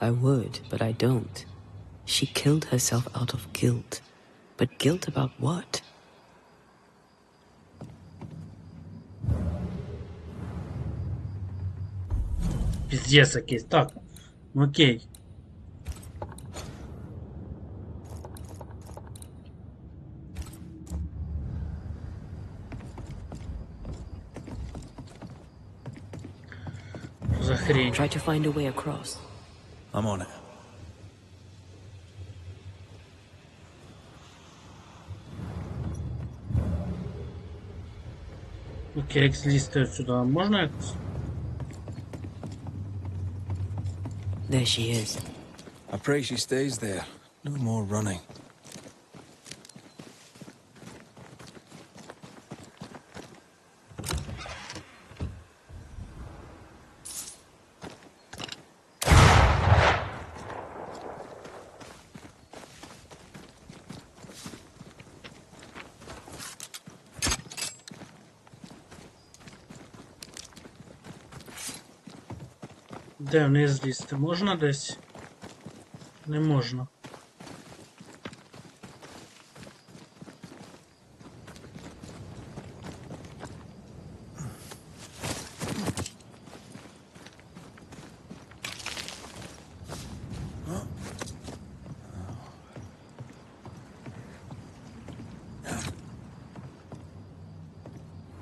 S2: I would, but I don't. She killed herself out of guilt. But guilt about what?
S1: Пиздец якийсь. Так, окей. За хрень.
S2: Try to find a way across.
S7: I'm on it.
S1: Окей, як злізти отсюда. Можна якось?
S2: There she is.
S7: I pray she stays there. No more running.
S1: Де вниз злізти? Можна десь? Не можна.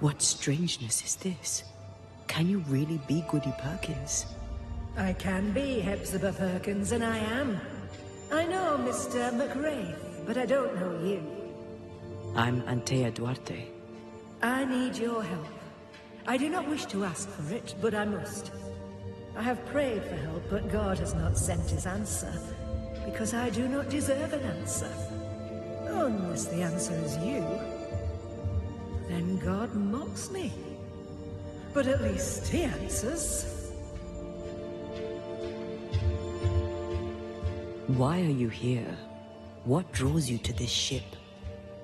S2: What strangeness is this? Can you really be Goody Perkins?
S8: I can be Hepzibah Perkins, and I am. I know Mr. McRae, but I don't know you.
S2: I'm Antea Duarte.
S8: I need your help. I do not wish to ask for it, but I must. I have prayed for help, but God has not sent his answer, because I do not deserve an answer. Unless the answer is you. Then God mocks me. But at least he answers.
S2: Why are you here? What draws you to this ship?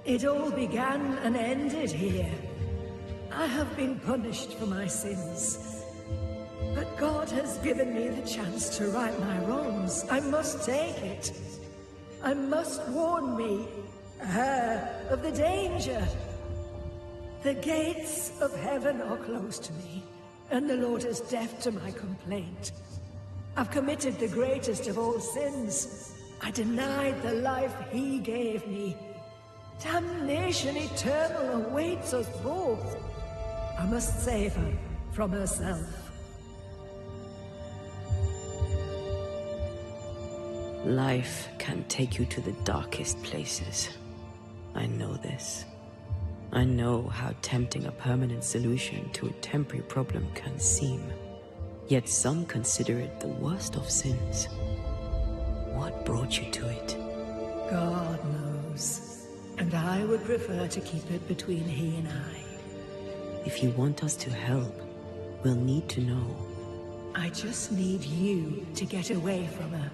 S8: It all began and ended here. I have been punished for my sins. But God has given me the chance to right my wrongs. I must take it. I must warn me, her, of the danger. The gates of heaven are closed to me, and the Lord is deaf to my complaint. I've committed the greatest of all sins. I denied the life he gave me. Damnation eternal awaits us both. I must save her from herself.
S2: Life can take you to the darkest places. I know this. I know how tempting a permanent solution to a temporary problem can seem. Yet some consider it the worst of sins. What brought you to it?
S8: God knows. And I would prefer to keep it between he and I.
S2: If you want us to help, we'll need to know.
S8: I just need you to get away from her.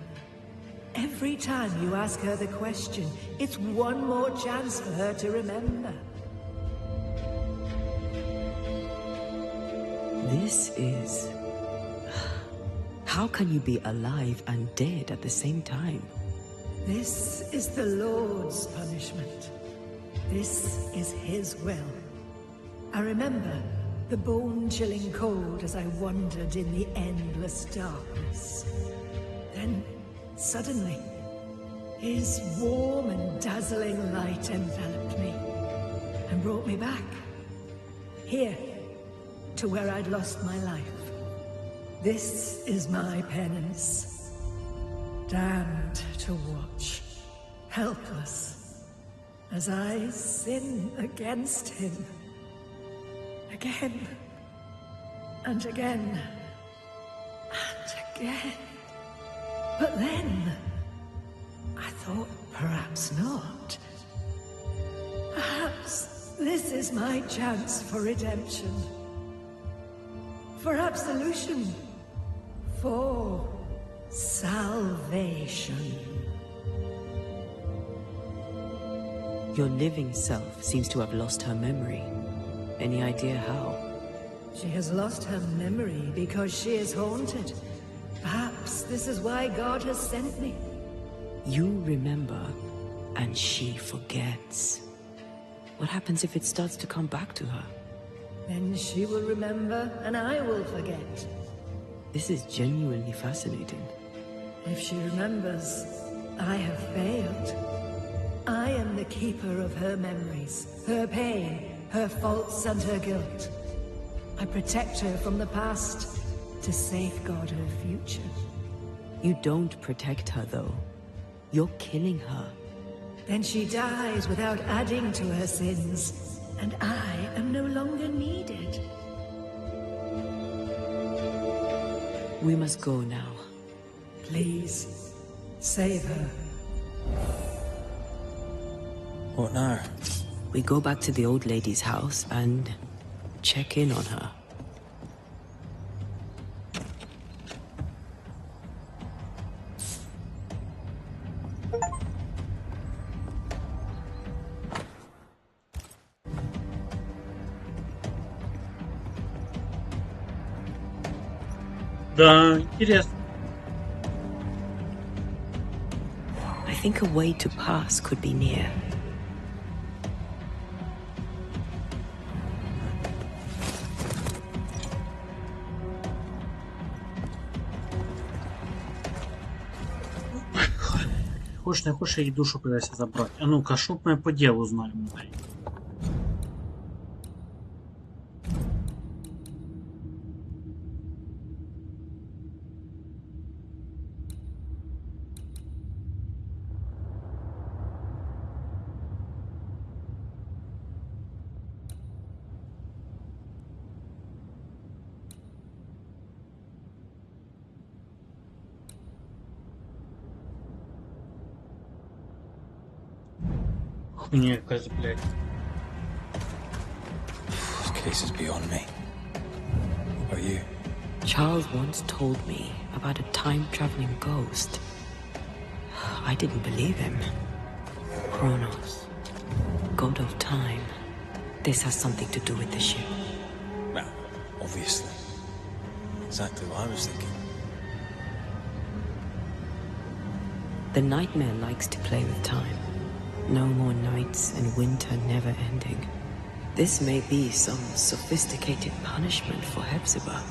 S8: Every time you ask her the question, it's one more chance for her to remember.
S2: This is How can you be alive and dead at the same time?
S8: This is the Lord's punishment. This is his will. I remember the bone-chilling cold as I wandered in the endless darkness. Then, suddenly, his warm and dazzling light enveloped me and brought me back. Here, to where I'd lost my life. This is my penance. Damned to watch, helpless, as I sin against him. Again, and again, and again. But then, I thought perhaps not. Perhaps this is my chance for redemption. For absolution. For salvation.
S2: Your living self seems to have lost her memory. Any idea how?
S8: She has lost her memory because she is haunted. Perhaps this is why God has sent me.
S2: You remember, and she forgets. What happens if it starts to come back to her?
S8: Then she will remember, and I will forget.
S2: This is genuinely fascinating.
S8: If she remembers, I have failed. I am the keeper of her memories, her pain, her faults and her guilt. I protect her from the past to safeguard her future.
S2: You don't protect her, though. You're killing her.
S8: Then she dies without adding to her sins, and I am no longer needed.
S2: We must go now.
S8: Please, save her.
S7: What now?
S2: We go back to the old lady's house and check in on her.
S1: Да, интересно.
S2: I think a way to pass could be near.
S1: Хочешь, не хочешь, я її душу пытайся забрать. А ну-ка, чтоб мы по делу знаем. Хуйня какая-то, блядь.
S7: This case is beyond me. What about you?
S2: Charles once told me about a time-traveling ghost. I didn't believe him. Kronos, god of time. This has something to do with the ship.
S7: Well, obviously. Exactly what I was thinking.
S2: The nightmare likes to play with time. No more nights and winter never ending. This may be some sophisticated punishment for Hepzibah.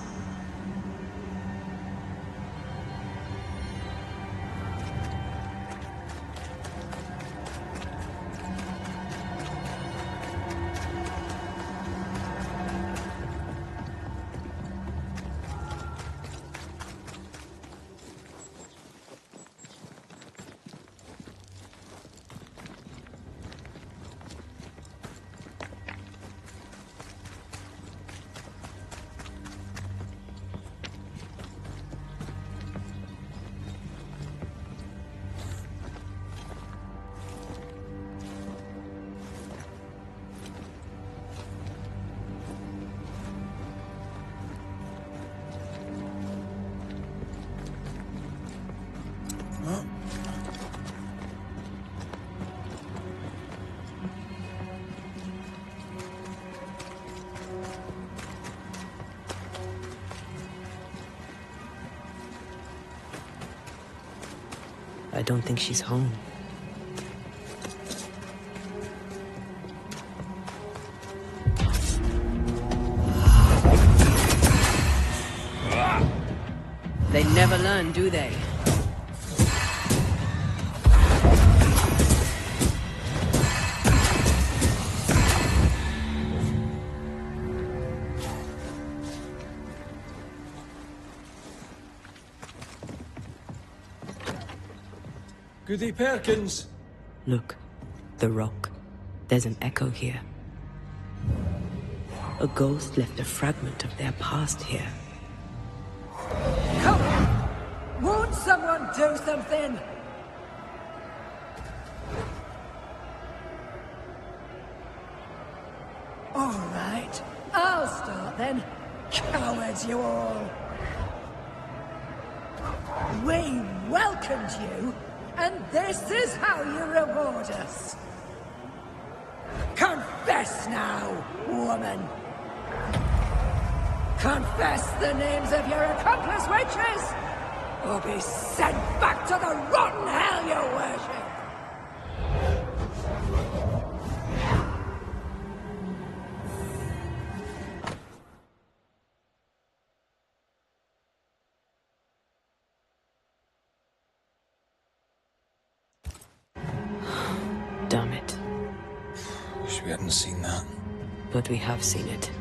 S2: I don't think she's home. They never learn, do they?
S7: Goody Perkins!
S2: Look, the rock. There's an echo here. A ghost left a fragment of their past here.
S8: Come on! Won't someone do something? All right, I'll start then. Cowards, you all! We welcomed you, and this is how you reward us. Confess now, woman! Confess the names of your accomplice witches, or be sent back to the rotten hell you worship!
S2: Damn it.
S7: Wish we hadn't seen that.
S2: But we have seen it.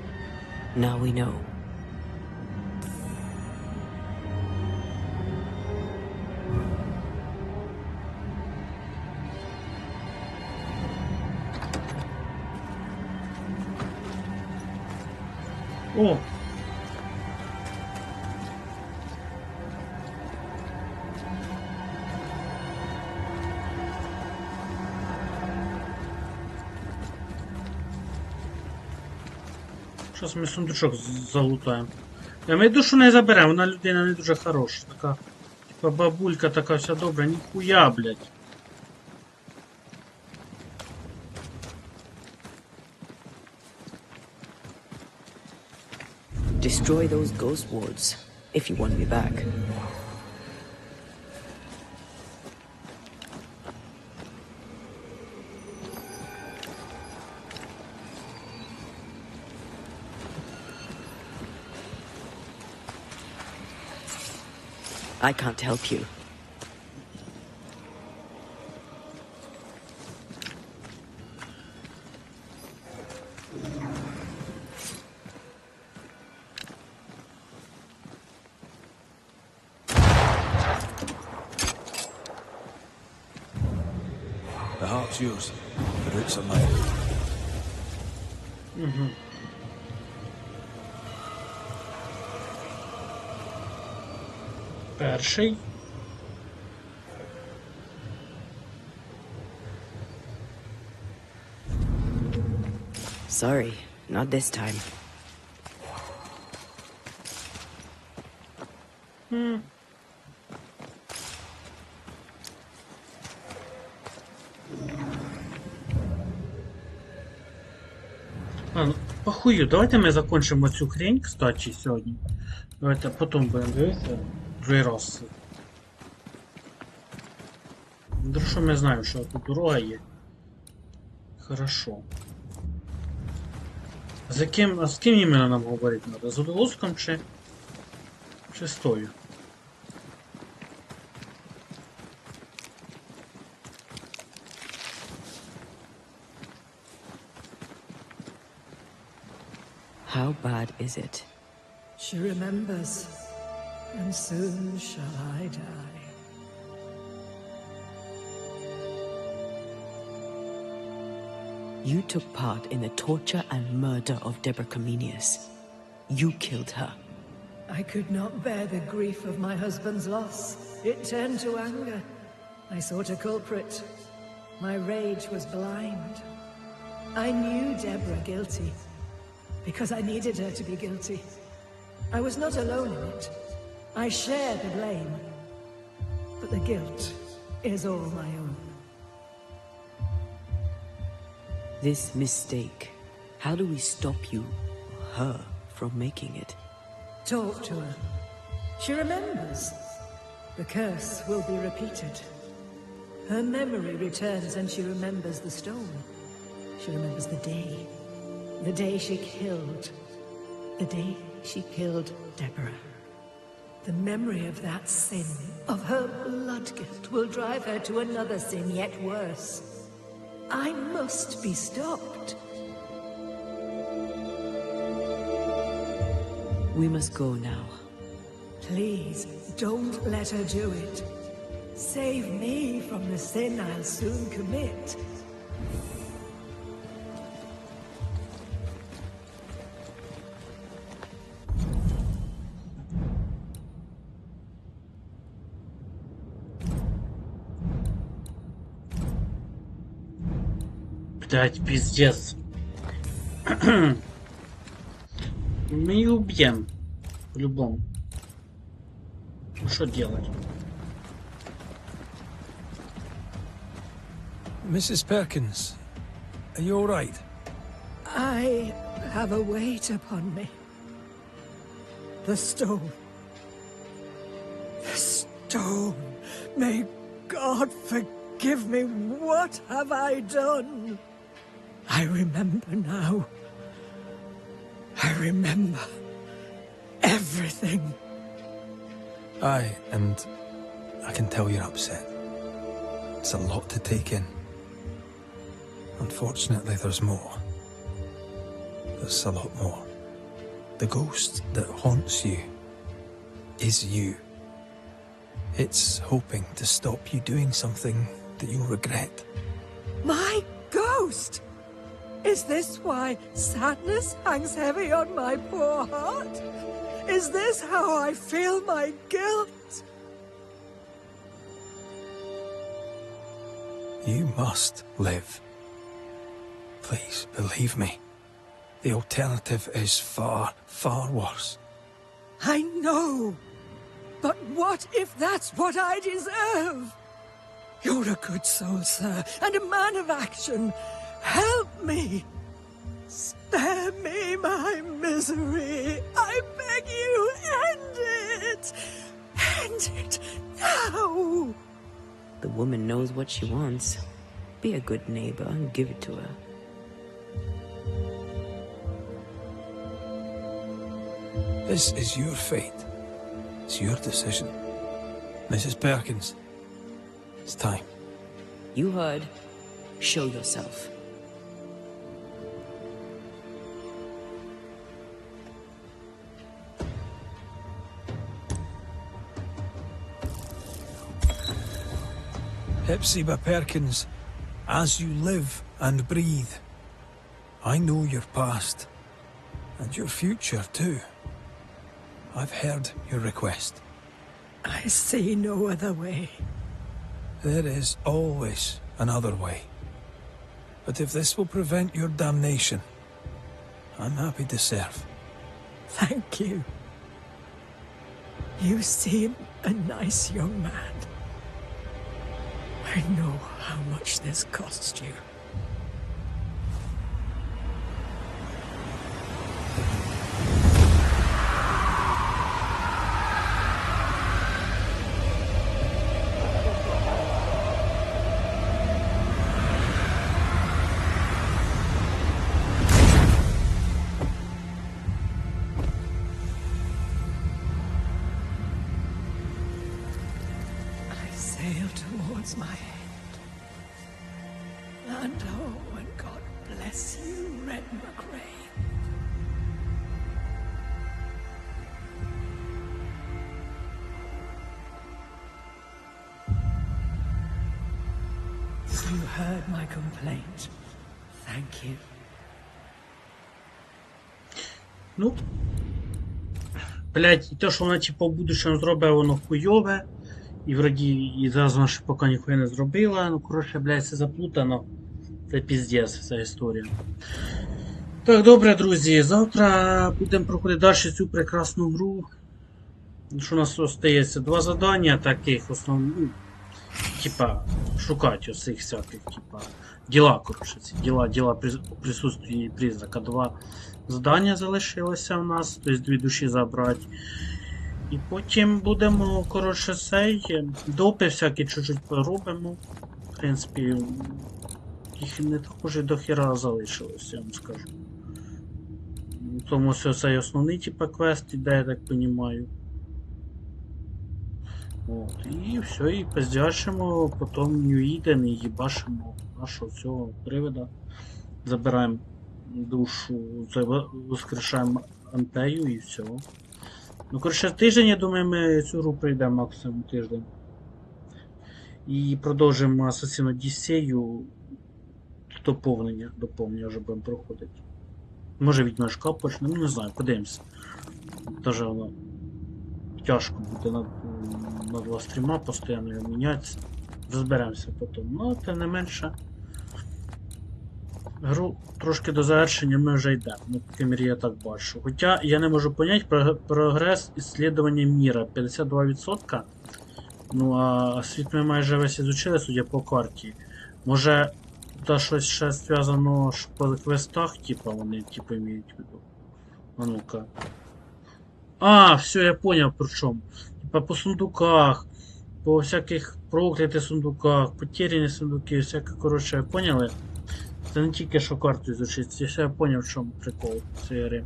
S2: Now we know.
S1: О! Щас ми сундучок залутаємо. Ми душу не заберемо, вона людина не дуже хороша. Така, типа бабулька така вся добра, ніхуя, блядь.
S2: Destroy those ghost wards, if you want me back. I can't help you.
S7: The heart's yours. The roots are mine.
S1: Перший.
S2: Sorry, not this time.
S1: Ладно, похую, давайте ми закончимо цю хрень, кстати, сьогодні. Давайте потім будемо дивитися. Другий раз. Добре, що ми знаємо, що тут дорога є. Хорошо. З ким іменно нам говорити треба? З Удолоском чи з тою?
S2: How bad is it?
S8: She remembers, and soon shall I die.
S2: You took part in the torture and murder of Deborah Comenius. You killed her.
S8: I could not bear the grief of my husband's loss. It turned to anger. I sought a culprit. My rage was blind. I knew Deborah guilty, because I needed her to be guilty. I was not alone in it. I share the blame. But the guilt is all my own.
S2: This mistake, how do we stop you, her, from making it?
S8: Talk to her. She remembers. The curse will be repeated. Her memory returns and she remembers the stone. She remembers the day she killed. The day she killed Deborah. The memory of that sin, of her blood guilt, will drive her to another sin yet worse. I must be stopped.
S2: We must go now.
S8: Please, don't let her do it. Save me from the sin I'll soon commit.
S1: Блять, пиздец. Мы ее убьем. По-любому. Ну что делать?
S4: Mrs. Perkins, are you all right?
S8: I have a weight upon me. The stone. The stone. May God forgive me. What have I done? I remember now. I remember everything.
S4: Aye, and I can tell you're upset. It's a lot to take in. Unfortunately, there's more. There's a lot more. The ghost that haunts you is you. It's hoping to stop you doing something that you'll regret.
S8: My ghost! Is this why sadness hangs heavy on my poor heart? Is this how I feel my guilt?
S4: You must live. Please, believe me. The alternative is far, far worse.
S8: I know. But what if that's what I deserve? You're a good soul, sir, and a man of action. Help me. Spare me my misery. I beg you, end it. End it now.
S2: The woman knows what she wants. Be a good neighbor and give it to her.
S4: This is your fate. It's your decision. Mrs. Perkins, it's time.
S2: You heard. Show yourself.
S4: Hepzibah Perkins, as you live and breathe, I know your past, and your future too. I've heard your request.
S8: I see no other way.
S4: There is always another way. But if this will prevent your damnation, I'm happy to serve.
S8: Thank you. You seem a nice young man. I know how much this cost you. Sail towards my end. Land home and God bless you, Red McRae. You heard my complaint. Thank you.
S1: Ну, блять, і те, що вона типу в будущем зробить, воно хуйове. І вроді, і зараз вона ще поки ніхуя не зробила. Ну, коротше, блядь, все заплутано. Це піздець, ця історія. Так, добре, друзі. Завтра будемо проходити далі цю прекрасну гру. Що у нас остається? 2 завдання таких, основних, ну, типа, шукати усіх всяких, типа, діла, коротше, ці діла присутствия призрака. 2 завдання залишилося у нас, тобто 2 душі забрати. І потім будемо, коротше, допи всякі чуть-чуть поробимо. принципі, їх не так уже до хіра залишилось, я вам скажу. Тому ось цей основний типа квест іде, я так розумію. От, і все, і пиздячимо, потім Нью-Іден і їбашимо нашого цього привида. Забираємо душу, воскрешаємо Антею і все. Ну, коротше, тиждень, я думаю, ми цю гру пройдемо максимум тиждень. І продовжимо Assassin's Одіссею доповнення вже будемо проходити. Може відьмашка почнемо, не знаю, подивимося. Тоже воно тяжко буде на 2 стріма постійно його мінятися. Розберемося потім. Ну, тим не менше. Гру трошки до завершення ми вже йдемо. Ну, по крайній мірі я так бачу. Хоча я не можу поняти прогрес ісследування міра 52%. Ну а світ ми майже весь ізучили, судя по карті. Може, та щось ще зв'язано по квестах, типа вони типу іміють в виду. А ну-ка. А, все, я понял про чому. Типа по сундуках, по всяких проклятих сундуках, потеряні сундуки, всяке, коротше, поняли? Це не тільки що карту ізучити, я поняв, в чому прикол цієї гри.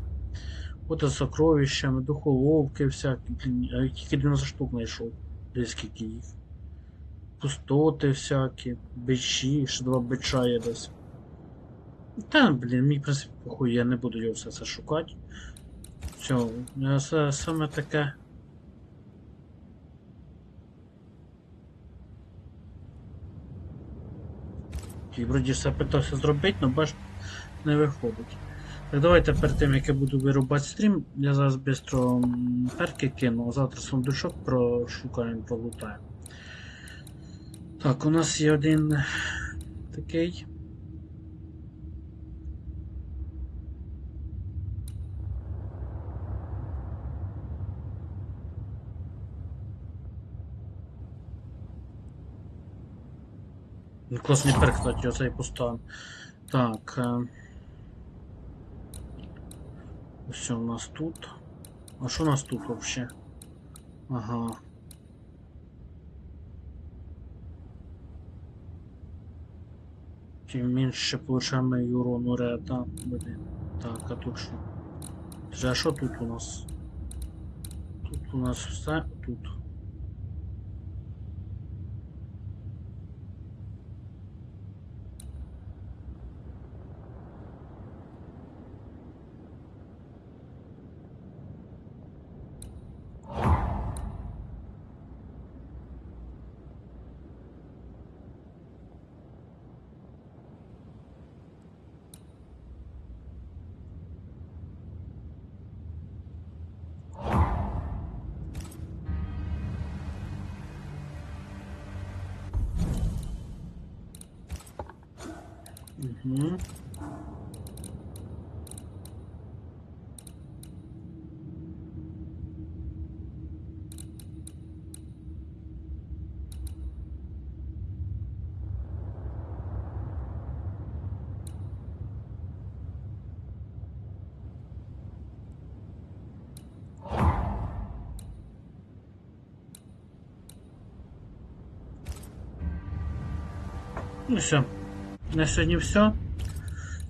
S1: От з сокровищами, духоловки всякі, блін, я тільки 12 штук знайшов. Десь скільки їх. Пустоти всякі, бичі, ще 2 бича є десь. Та, блін, мені, в принципі, похуй, я не буду його все це шукати. Все, це саме таке. І вроді все питався зробити, але бач, не виходить. Так, давайте перед тим, як я буду вирубати стрім, я зараз швидко перки кину, а завтра сундучок прошукаємо, пролутаємо. Так, у нас є один такий. Класний перк, кстати, оцей поставив. Так. Ось у нас тут. А що у нас тут вообще? Ага. Тим менше получаємо і урону реда буде. Так, а тут що? А що тут у нас? Тут у нас все тут. Угу. Ну все. На сьогодні все.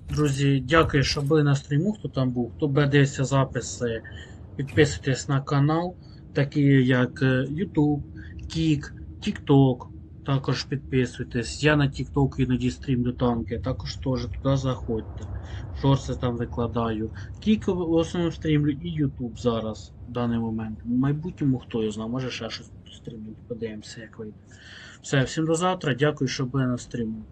S1: Друзі, дякую, що були на стріму, хто там був. Хто буде дивитися записи, підписуйтесь на канал, такі як YouTube, Kik, TikTok. Також підписуйтесь. Я на TikTok іноді стрімлю танки, також теж туди заходьте. Шорти там викладаю. Kik в основному стрімлю і YouTube зараз, в даний момент. В майбутньому хто його знає, може ще щось стрімлю. Подивимося, як вийде. Все, всім до завтра. Дякую, що були на стріму.